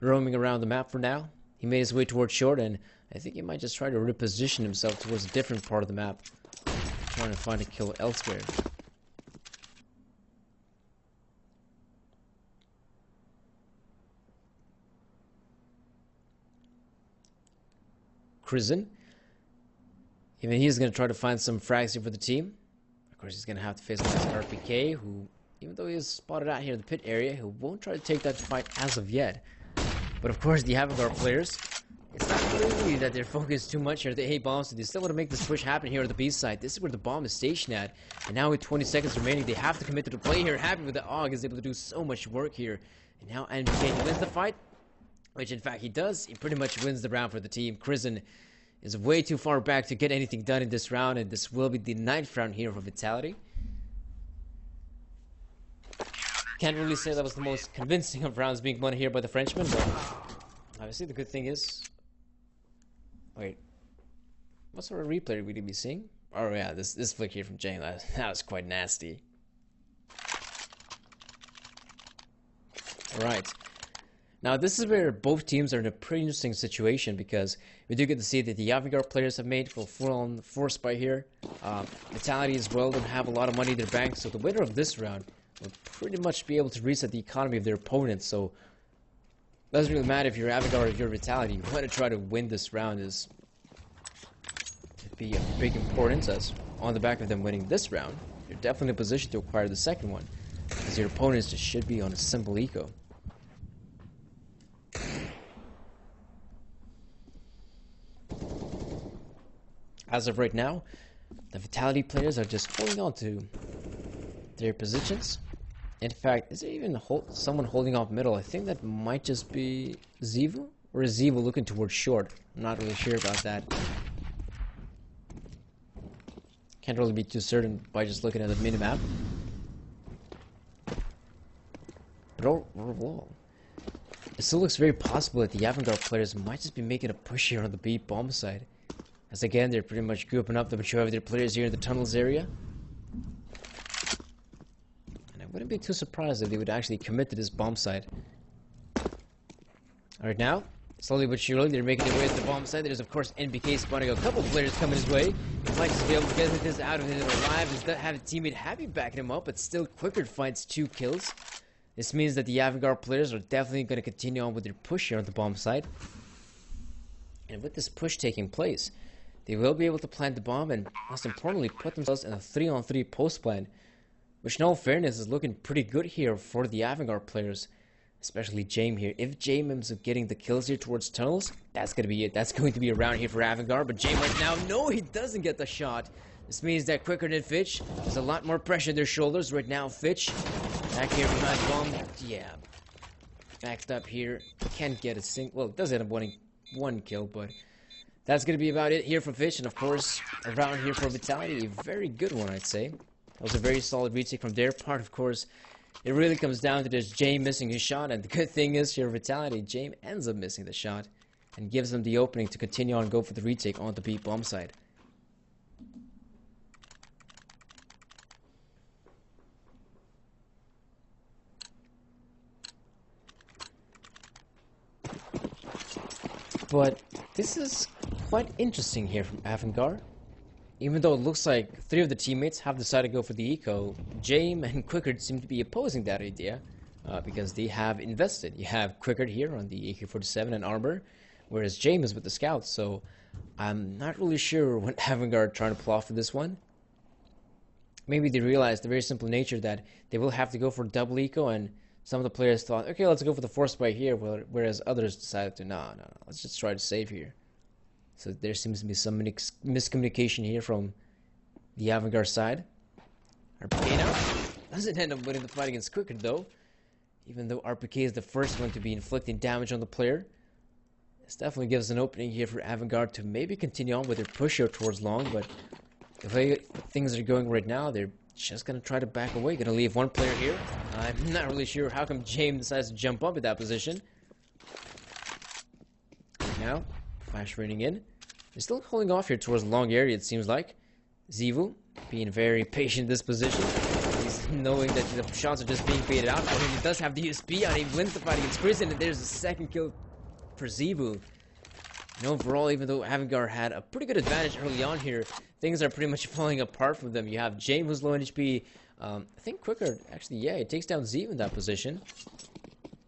roaming around the map for now. He made his way towards short, and I think he might just try to reposition himself towards a different part of the map, trying to find a kill elsewhere. Crizin, even he's going to try to find some frags here for the team. Of course, he's going to have to face an RPK, who, even though he is spotted out here in the pit area, he won't try to take that fight as of yet. But of course, the AVANGAR players, it's not really that they're focused too much here at the A bombs, so they still want to make this push happen here at the B side. This is where the bomb is stationed at, and now with 20 seconds remaining, they have to commit to the play here. Happy with the AUG is able to do so much work here, and now NBK wins the fight, which in fact he does. He pretty much wins the round for the team. Crizin is way too far back to get anything done in this round, and this will be the 9th round here for Vitality. Can't really say that was the most convincing of rounds being won here by the Frenchman, but obviously the good thing is... Wait, what sort of replay are we going to be seeing? Oh yeah, this flick here from James, that was quite nasty. Alright, now this is where both teams are in a pretty interesting situation, because we do get to see that the AVANGAR players have made full-on force by here. Vitality as well don't have a lot of money in their bank, so the winner of this round will pretty much be able to reset the economy of their opponents. So it doesn't really matter if you're AVANGAR or if you're Vitality. You want to try to win this round is to be of big importance, as on the back of them winning this round, you're definitely in a position to acquire the second one, because your opponents just should be on a simple eco. As of right now, the Vitality players are just holding on to their positions. In fact, is there even someone holding off middle? I think that might just be Zivu, or is Zivu looking towards short? I'm not really sure about that. Can't really be too certain by just looking at the minimap. But overall, it still looks very possible that the AVANGAR players might just be making a push here on the B bomb side. As again, they're pretty much grouping up the majority of their players here in the tunnels area. Wouldn't be too surprised if they would actually commit to this bomb site. Alright, now, slowly but surely, they're making their way to the bomb site. There's, of course, NBK spotting a couple players coming his way. He might just be able to get this out of it alive. Does not have a teammate Happy backing him up, but still Quicker finds 2 kills. This means that the AVANGAR players are definitely going to continue on with their push here on the bomb site. And with this push taking place, they will be able to plant the bomb and, most importantly, put themselves in a 3-on-3 post plan, which, in all fairness, is looking pretty good here for the AVANGAR players, especially James here. If James ends up getting the kills here towards tunnels, that's going to be it. That's going to be a round here for AVANGAR, but James right now, no, he doesn't get the shot. This means that Quicker than Fitch, there's a lot more pressure on their shoulders right now. Fitch, back here behind the bomb, yeah, backed up here, can't get a single, well, it does end up winning 1 kill, but that's going to be about it here for Fitch, and of course, a round here for Vitality, a very good one, I'd say. That was a very solid retake from their part. Of course, it really comes down to just James missing his shot, and the good thing is here, Vitality, James ends up missing the shot and gives them the opening to continue on and go for the retake on the B bomb side. But this is quite interesting here from AVANGAR. Even though it looks like 3 of the teammates have decided to go for the eco, James and Quickard seem to be opposing that idea because they have invested. You have Quickard here on the AK-47 and armor, whereas James is with the scouts, so I'm not really sure what AVANGAR are trying to pull off for this one. Maybe they realized the very simple nature that they will have to go for double eco, and some of the players thought, okay, let's go for the force buy here, whereas others decided to, no, let's just try to save here. So there seems to be some miscommunication here from the AVANGAR side. RPK now doesn't end up winning the fight against Quicker though. Even though RPK is the first one to be inflicting damage on the player. This definitely gives an opening here for AVANGAR to maybe continue on with their push out towards long, but the way things are going right now, they're just going to try to back away. Going to leave 1 player here. I'm not really sure how come James decides to jump up at that position. Now, flash raining in. They're still holding off here towards the long area, it seems like. Zivu being very patient in this position. He's knowing that the shots are just being faded out for him. He does have the USP on him. He wins the fight against Prison, and there's a second kill for Zivu. And overall, even though AVANGAR had a pretty good advantage early on here, things are pretty much falling apart from them. You have James who's low in HP. I think Quicker, actually, yeah, he takes down Zivu in that position.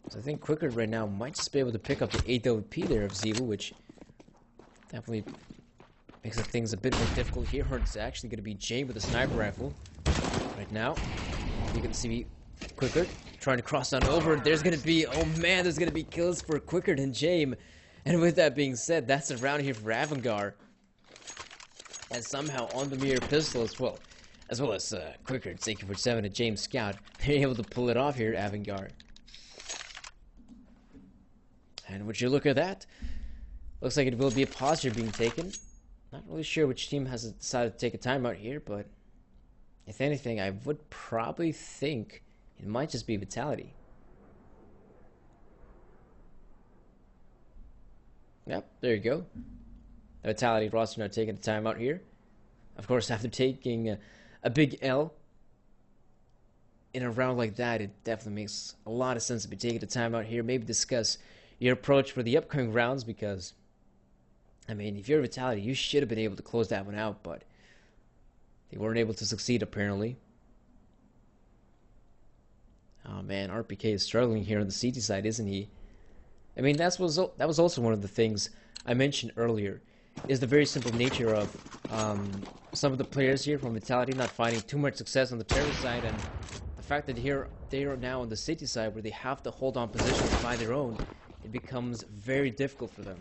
So I think Quicker right now might just be able to pick up the AWP there of Zivu, which definitely makes things a bit more difficult here. Or it's actually going to be James with a sniper rifle right now. You can see Quicker trying to cross on over. There's going to be, oh man, there's going to be kills for Quicker and James. And with that being said, that's a round here for AVANGAR. And somehow on the mirror pistol as well as Quicker and AK-47 and James Scout, they're able to pull it off here at AVANGAR. And would you look at that? Looks like it will be a pause here being taken. Not really sure which team has decided to take a timeout here, but if anything, I would probably think it might just be Vitality. Yep, there you go. The Vitality roster now taking a timeout here. Of course, after taking a big L in a round like that, it definitely makes a lot of sense to be taking a timeout here. Maybe discuss your approach for the upcoming rounds, because I mean, if you're Vitality, you should have been able to close that one out, but they weren't able to succeed apparently. Oh man, RPK is struggling here on the CT side, isn't he? I mean, that was also one of the things I mentioned earlier, is the very simple nature of some of the players here from Vitality not finding too much success on the terror side, and the fact that here they are now on the city side where they have to hold on positions by their own, it becomes very difficult for them.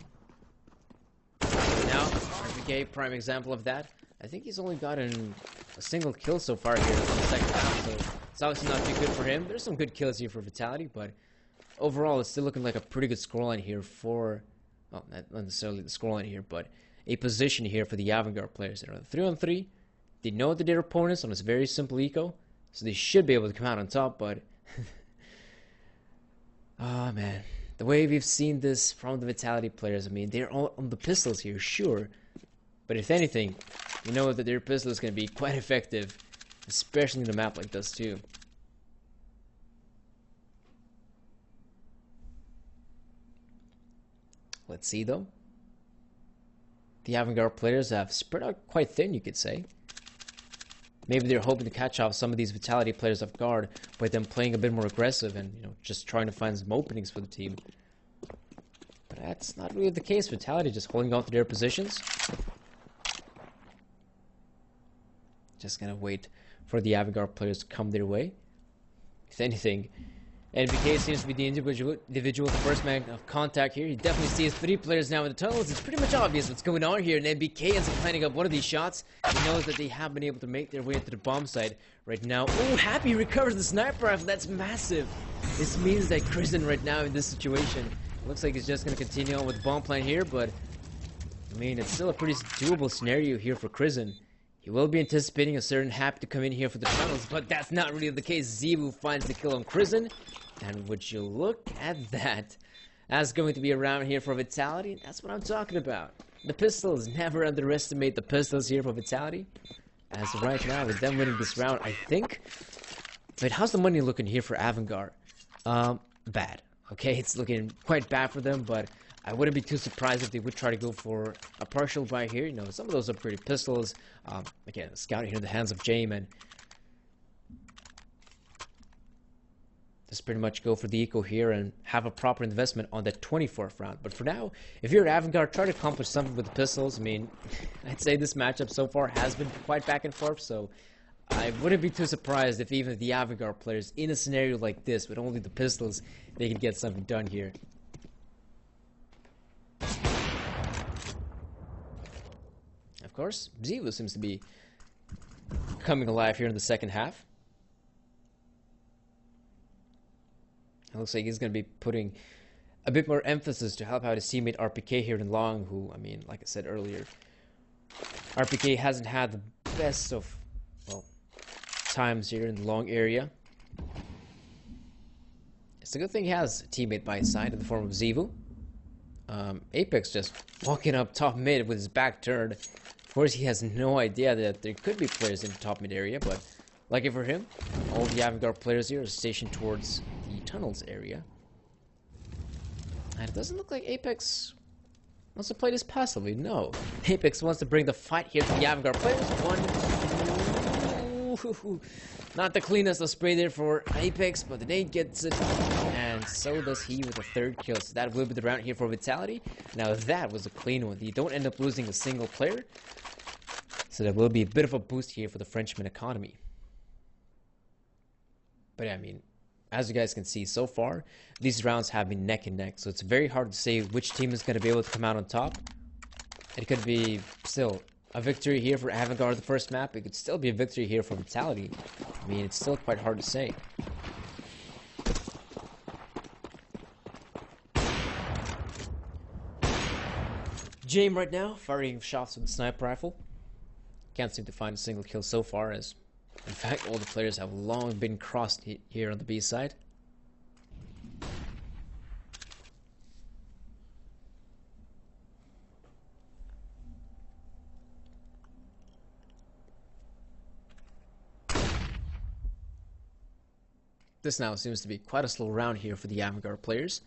Now, RPK, prime example of that. I think he's only gotten a single kill so far here in the second half, so it's obviously not too good for him. There's some good kills here for Vitality, but overall, it's still looking like a pretty good scoreline here for, well, not necessarily the scoreline here, but a position here for the AVANGAR players. They're on 3-on-3. They know that their opponents on this very simple eco, so they should be able to come out on top, but oh man, the way we've seen this from the Vitality players, I mean, they're all on the pistols here, sure, but if anything, you know that their pistol is going to be quite effective, especially in a map like this too. Let's see though. The AVANGAR players have spread out quite thin, you could say. Maybe they're hoping to catch off some of these Vitality players off guard by them playing a bit more aggressive and, you know, just trying to find some openings for the team. But that's not really the case. Vitality just holding on to their positions. Just gonna wait for the AVANGAR players to come their way. If anything, NBK seems to be the individual, the first man of contact here. He definitely sees 3 players now in the tunnels. It's pretty much obvious what's going on here, and NBK ends up planning up one of these shots. He knows that they have been able to make their way into the bomb site right now. Oh, Happy recovers the sniper rifle. That's massive. This means that Kristen right now in this situation, looks like he's just going to continue on with the bomb plan here, but I mean, it's still a pretty doable scenario here for Kristen. He will be anticipating a certain Happy to come in here for the tunnels, but that's not really the case. Zivu finds the kill on Kristen. And would you look at that? That's going to be a round here for Vitality. That's what I'm talking about. The pistols, never underestimate the pistols here for Vitality. As of right now, with them winning this round, I think. Wait, how's the money looking here for AVANGAR? Bad. Okay, it's looking quite bad for them, but I wouldn't be too surprised if they would try to go for a partial buy here. You know, some of those are pretty pistols. Again, a scout here in the hands of James, and just pretty much go for the eco here and have a proper investment on that 24th round. But for now, if you're AVANGAR, try to accomplish something with the pistols. I mean, I'd say this matchup so far has been quite back and forth, so I wouldn't be too surprised if even the AVANGAR players in a scenario like this with only the pistols, they could get something done here. Of course, Zivu seems to be coming alive here in the second half. It looks like he's going to be putting a bit more emphasis to help out his teammate RPK here in Long, who, I mean, like I said earlier, RPK hasn't had the best of, well, times here in the Long area. It's a good thing he has a teammate by his side in the form of Zivu. Apex just walking up top mid with his back turned. course, he has no idea that there could be players in the top mid area, but lucky for him, all the AVANGAR players here are stationed towards the tunnels area. And it doesn't look like Apex wants to play this passively. No. Apex wants to bring the fight here to the AVANGAR players. One. Not the cleanest of spray there for Apex, but the nade gets it. And so does he with a third kill. So that will be the round here for Vitality. Now that was a clean one. You don't end up losing a single player. So there will be a bit of a boost here for the Frenchman economy. But I mean, as you guys can see so far, these rounds have been neck and neck. So it's very hard to say which team is going to be able to come out on top. It could be still a victory here for AVANGAR the first map. It could still be a victory here for Vitality. I mean, it's still quite hard to say. James right now firing shots with the sniper rifle. Can't seem to find a single kill so far, as in fact all the players have long been crossed here on the B side. This now seems to be quite a slow round here for the AVANGAR players.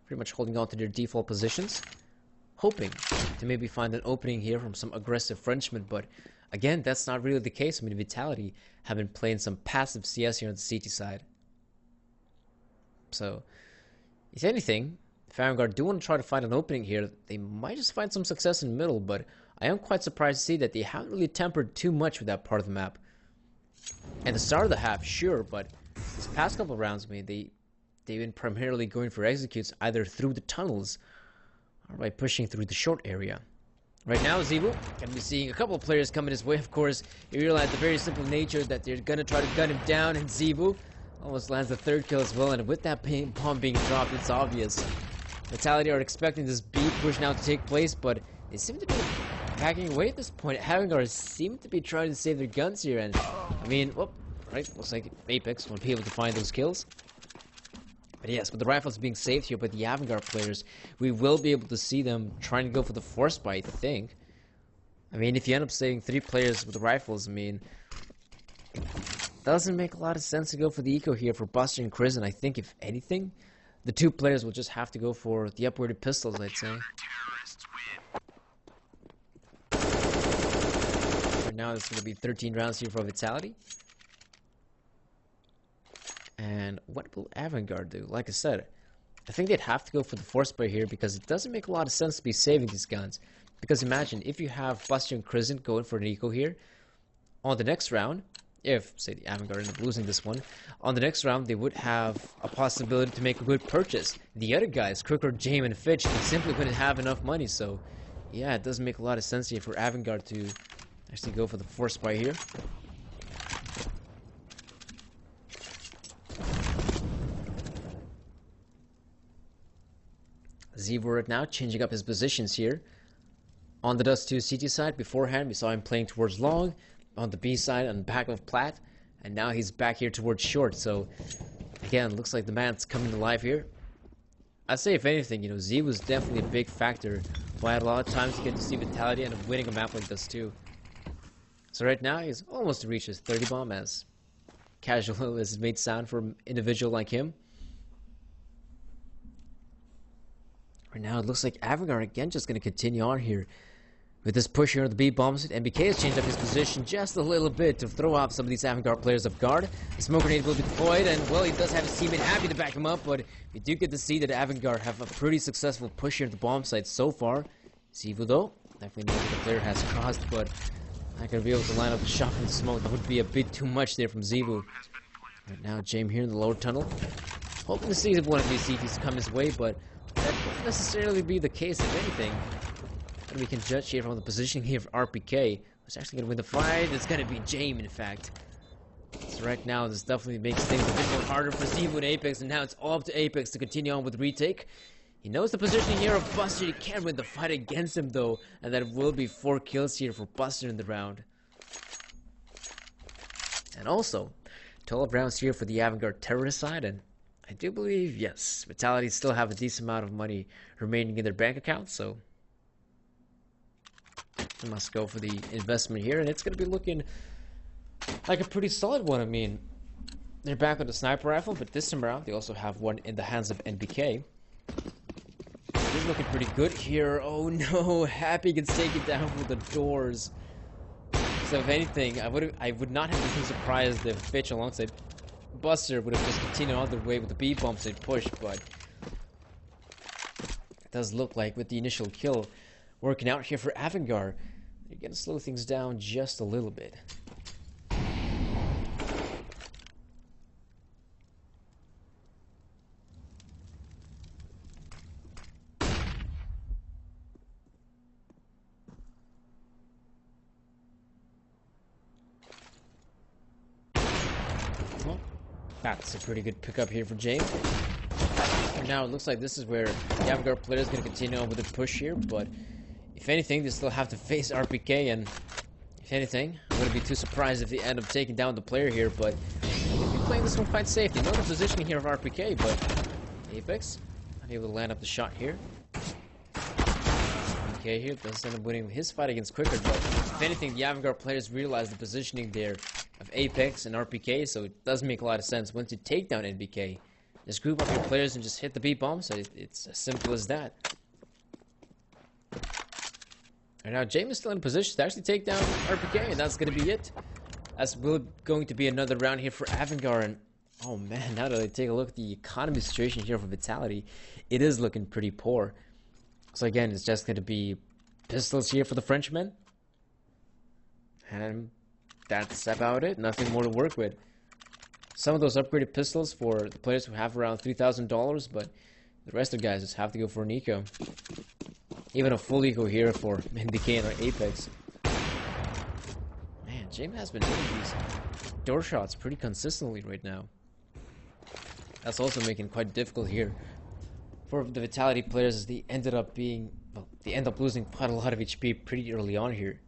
Pretty much holding on to their default positions, hoping to maybe find an opening here from some aggressive Frenchmen, but again, that's not really the case. I mean, Vitality have been playing some passive CS here on the CT side. So, if anything, if AVANGAR do want to try to find an opening here, they might just find some success in the middle, but I am quite surprised to see that they haven't really tempered too much with that part of the map. At the start of the half, sure, but these past couple of rounds, I mean, they've been primarily going for executes either through the tunnels or by pushing through the short area. Right now, Zebu gonna be seeing a couple of players coming his way. Of course, you realize the very simple nature that they're gonna try to gun him down, and Zebu almost lands the third kill as well. And with that bomb being dropped, it's obvious Vitality are expecting this B push now to take place, but they seem to be backing away at this point. AVANGAR seem to be trying to save their guns here, and I mean, whoop, right? Looks like Apex won't be able to find those kills. But yes, with the rifles being saved here by the AVANGAR players, we will be able to see them trying to go for the force buy, I think. I mean, if you end up saving 3 players with the rifles, I mean, it doesn't make a lot of sense to go for the eco here for Buster and Chris, and I think, if anything, the 2 players will just have to go for the upwarded pistols, I'd say. Right now, it's going to be 13 rounds here for Vitality. And what will AVANGAR do? Like I said, I think they'd have to go for the force buy here because it doesn't make a lot of sense to be saving these guns. Because imagine if you have Buster and Crescent going for an eco here, on the next round, if, say, the AVANGAR end up losing this one, on the next round they would have a possibility to make a good purchase. The other guys, Crooker, James, and Fitch, they simply wouldn't have enough money. So, yeah, it doesn't make a lot of sense here for AVANGAR to actually go for the force buy here. Zebu right now changing up his positions here. On the Dust 2 CT side, beforehand we saw him playing towards long, on the B side on the back of Platt, and now he's back here towards short. So again, looks like the man's coming to life here. I'd say if anything, you know, Z was definitely a big factor. Why I had a lot of times to get to see Vitality and winning a map like this too. So right now he's almost to reach his 30 bomb, as casual as it may sound for an individual like him. Right now, it looks like AVANGAR again just going to continue on here with this push here on the B bombs. MBK has changed up his position just a little bit to throw off some of these AVANGAR players off guard. The smoke grenade will be deployed, and well, he does have his teammate happy to back him up, but we do get to see that AVANGAR have a pretty successful push here at the bomb site so far. Zebu, though, definitely knows that the player has crossed, but not going to be able to line up the shot from the smoke. That would be a bit too much there from Zebu. Right now, James here in the lower tunnel, hoping to see one of these CTs come his way, but that won't necessarily be the case, if anything. And we can judge here from the position here of RPK, who's actually going to win the fight. It's going to be James, in fact. So right now, this definitely makes things a bit more harder for Zebu and Apex, and now it's all up to Apex to continue on with retake. He knows the positioning here of Buster. He can't win the fight against him, though, and that will be 4 kills here for Buster in the round. And also, 12 rounds here for the AVANGAR terrorist side, and I do believe, yes, Vitality still have a decent amount of money remaining in their bank account, so I must go for the investment here, and it's going to be looking like a pretty solid one. I mean, they're back with the sniper rifle, but this time around they also have one in the hands of NBK. He's looking pretty good here. Oh no, Happy gets taken down with the doors. So if anything, I would not have been surprised if Fitch alongside Buster would have just continued on their way with the B-bombs they pushed, but it does look like with the initial kill working out here for AVANGAR, they're gonna slow things down just a little bit. Well, that's a pretty good pickup here for James. And now it looks like this is where the AVANGAR player is going to continue on with the push here, but if anything, they still have to face RPK, and if anything, I wouldn't be too surprised if they end up taking down the player here, but they'll be playing this one quite safe. They know the positioning here of RPK, but Apex unable to land up the shot here. RPK here does end up winning his fight against Quicker, but if anything, the AVANGAR players realize the positioning there of Apex and RPK, so it does make a lot of sense. Once you take down NBK, just group up your players and just hit the beat bomb, so it's as simple as that. And now James is still in position to actually take down RPK, and that's going to be it. That's going to be another round here for AVANGAR, and oh man, now that I take a look at the economy situation here for Vitality, it is looking pretty poor. So again, it's just going to be pistols here for the Frenchmen, and that's about it. Nothing more to work with. Some of those upgraded pistols for the players who have around $3,000, but the rest of the guys just have to go for an eco. Even a full eco here for NBK and Apex. Man, James has been hitting these door shots pretty consistently right now. That's also making it quite difficult here for the Vitality players, as they ended up being, well, they end up losing quite a lot of HP pretty early on here.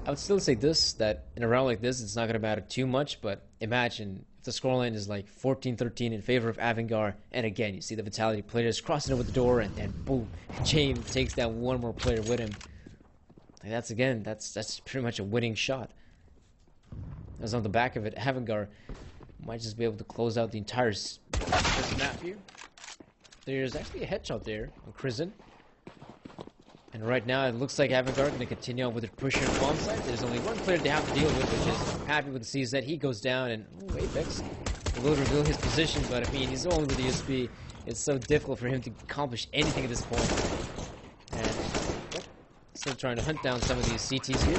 I would still say this, that in a round like this, it's not going to matter too much, but imagine if the scoreline is like 14-13 in favor of AVANGAR, and again, you see the Vitality players crossing over the door, and boom, James takes down one more player with him. And that's pretty much a winning shot. As on the back of it, AVANGAR might just be able to close out the entire first map here. There's actually a headshot there on Crimson. And right now, it looks like AVANGAR are going to continue on with their push here on bomb site. There's only one player they have to deal with, which is Happy with the CZ. He goes down, and ooh, Apex will reveal his position, but I mean, he's only with the USB. It's so difficult for him to accomplish anything at this point. And still trying to hunt down some of these CTs here.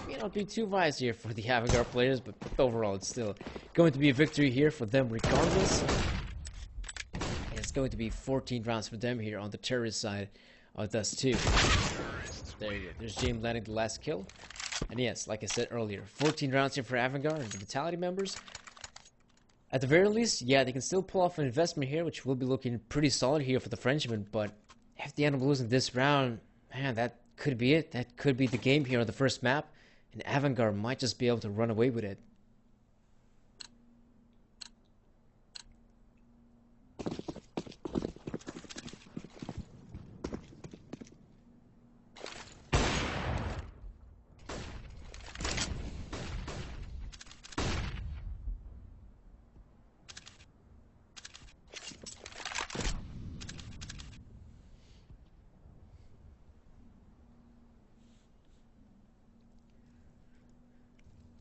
May not be too wise here for the AVANGAR players, but overall, it's still going to be a victory here for them regardless. And it's going to be 14 rounds for them here on the terrorist side. Oh, it does too. There you go. There's James landing the last kill. And yes, like I said earlier, 14 rounds here for AVANGAR and the Vitality members. At the very least, yeah, they can still pull off an investment here, which will be looking pretty solid here for the Frenchmen. But if they end up losing this round, man, that could be it. That could be the game here on the first map. And AVANGAR might just be able to run away with it.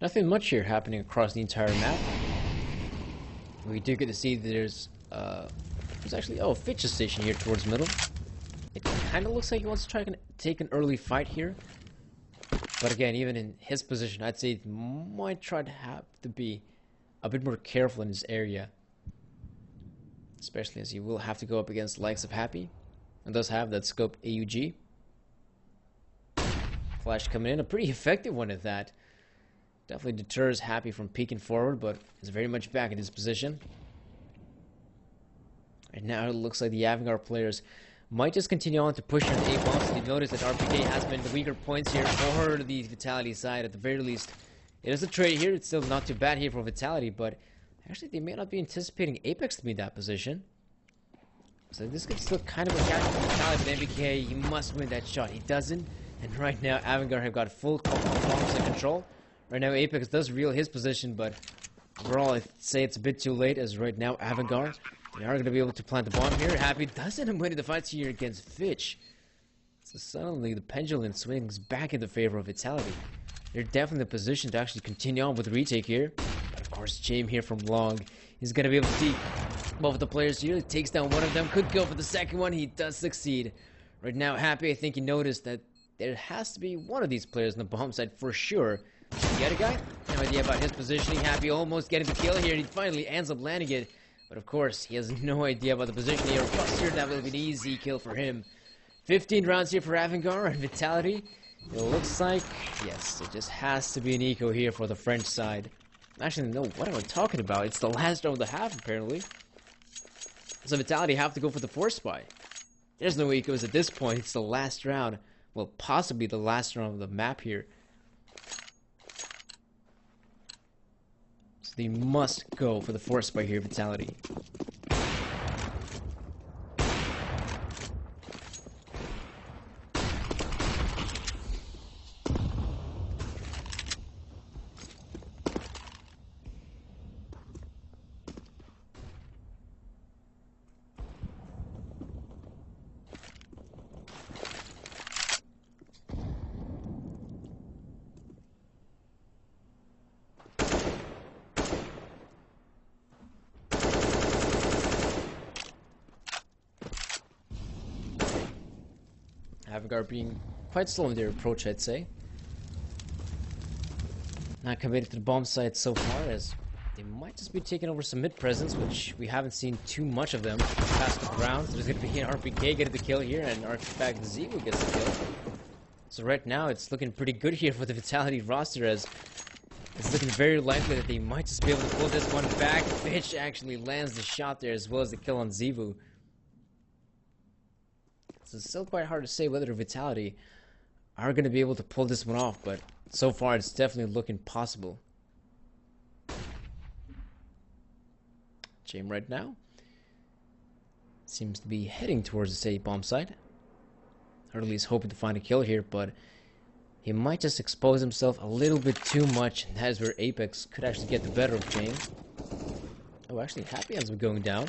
Nothing much here happening across the entire map. We do get to see that there's actually, oh, Fitch's station here towards middle. It kind of looks like he wants to try to take an early fight here. But again, even in his position, I'd say he might try to have to be a bit more careful in this area. Especially as he will have to go up against the likes of Happy. And does have that scope AUG. Flash coming in, a pretty effective one at that. Definitely deters Happy from peeking forward, but is very much back in his position. And now it looks like the AVANGAR players might just continue on to push on the A-bombs. You notice that RPK has been the weaker points here for the Vitality side. At the very least, it is a trade here. It's still not too bad here for Vitality, but actually they may not be anticipating Apex to be in that position. So this could still kind of work out for Vitality, but NBK, he must win that shot. He doesn't. And right now, AVANGAR have got full bombs in control. Right now, Apex does reel his position, but overall, I'd say it's a bit too late, as right now, AVANGAR, they are going to be able to plant the bomb here. Happy does end up winning the fight here against Fitch. So suddenly, the pendulum swings back in the favor of Vitality. They're definitely in a position to actually continue on with the retake here. But of course, James here from Long is going to be able to see both of the players here. He takes down one of them, could go for the second one. He does succeed. Right now, Happy, I think he noticed that there has to be one of these players on the bomb side for sure. The other guy, no idea about his positioning. Happy almost getting the kill here, and he finally ends up landing it. But of course, he has no idea about the position here. Buster, that will be an easy kill for him. 15 rounds here for AVANGAR and Vitality. It looks like, yes, it just has to be an eco here for the French side. Actually, no, what am I talking about? It's the last round of the half, apparently. So Vitality have to go for the force spy. There's no ecos at this point. It's the last round. Well, possibly the last round of the map here. So they must go for the force spy here, Vitality. AVANGAR being quite slow in their approach, I'd say. Not committed to the bomb site so far, as they might just be taking over some mid presence, which we haven't seen too much of them past the rounds. There's going to be an RPK getting the kill here, and Artifact Zero gets the kill. So right now, it's looking pretty good here for the Vitality roster, as it's looking very likely that they might just be able to pull this one back. Fitch actually lands the shot there, as well as the kill on Zivu. So it's still quite hard to say whether Vitality are going to be able to pull this one off, but so far it's definitely looking possible. James right now seems to be heading towards the city bomb site. Or at least hoping to find a kill here, but he might just expose himself a little bit too much, and that is where Apex could actually get the better of James. Oh, actually, Happy ends up going down.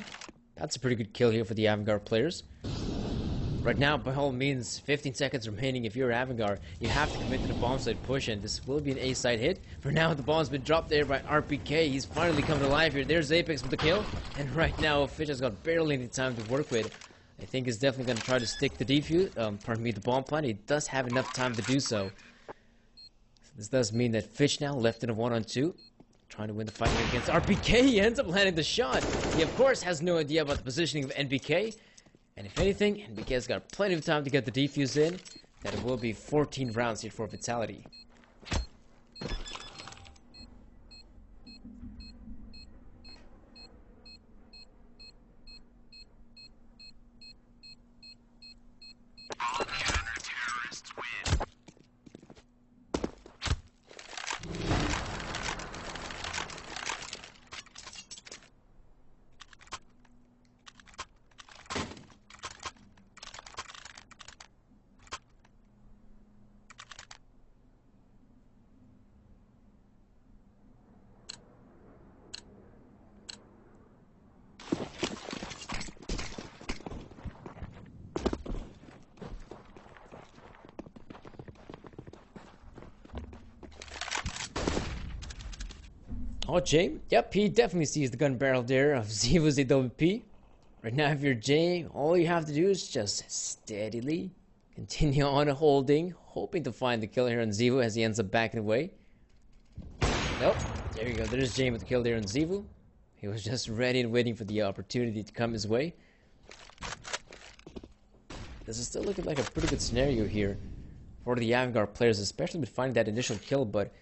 That's a pretty good kill here for the AVANGAR players. Right now, by all means, 15 seconds remaining. If you're AVANGAR, you have to commit to the bomb side push, and this will be an A-side hit. For now, the bomb's been dropped there by RPK. He's finally coming alive here. There's Apex with the kill, and right now, Fitch has got barely any time to work with. I think he's definitely going to try to stick the defuse, the bomb plant. He does have enough time to do so. This does mean that Fitch now left in a 1-on-2. Trying to win the fight here against RPK. He ends up landing the shot. He, of course, has no idea about the positioning of NBK. And if anything, NBK's got plenty of time to get the defuse in. That it will be 14 rounds here for Vitality. Oh, Jay? Yep, he definitely sees the gun barrel there of Zivu's AWP. Right now, if you're Jay, all you have to do is just steadily continue on holding, hoping to find the kill here on Zivu as he ends up backing away. Nope. There you go. There's Jay with the kill there on Zivu. He was just ready and waiting for the opportunity to come his way. This is still looking like a pretty good scenario here for the AVANGAR players, especially with finding that initial kill, but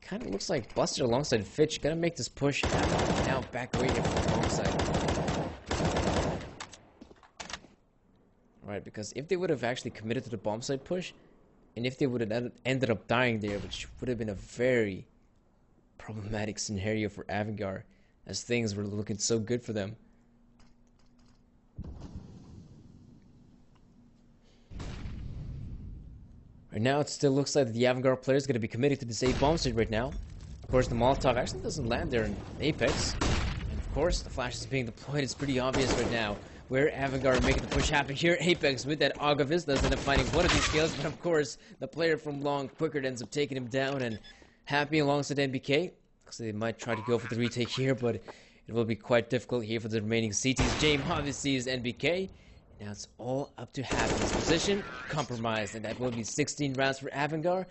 kind of looks like Buster alongside Fitch gonna make this push. Now back away here from the wrong side. Right, because if they would have actually committed to the bomb side push, and if they would have ended up dying there, which would have been a very problematic scenario for AVANGAR, as things were looking so good for them. Right now, it still looks like the AVANGAR player is going to be committed to this A bomb site right now. Of course, the Molotov actually doesn't land there in Apex. And of course, the flash is being deployed. It's pretty obvious right now where AVANGAR are making the push happen here at Apex with that AUG of his. Does end up finding one of these kills, but of course, the player from Long quicker ends up taking him down, and Happy alongside NBK. Looks like they might try to go for the retake here, but it will be quite difficult here for the remaining CTs. James obviously is NBK. Now it's all up to Happy's position. Compromised, and that will be 16 rounds for AVANGAR.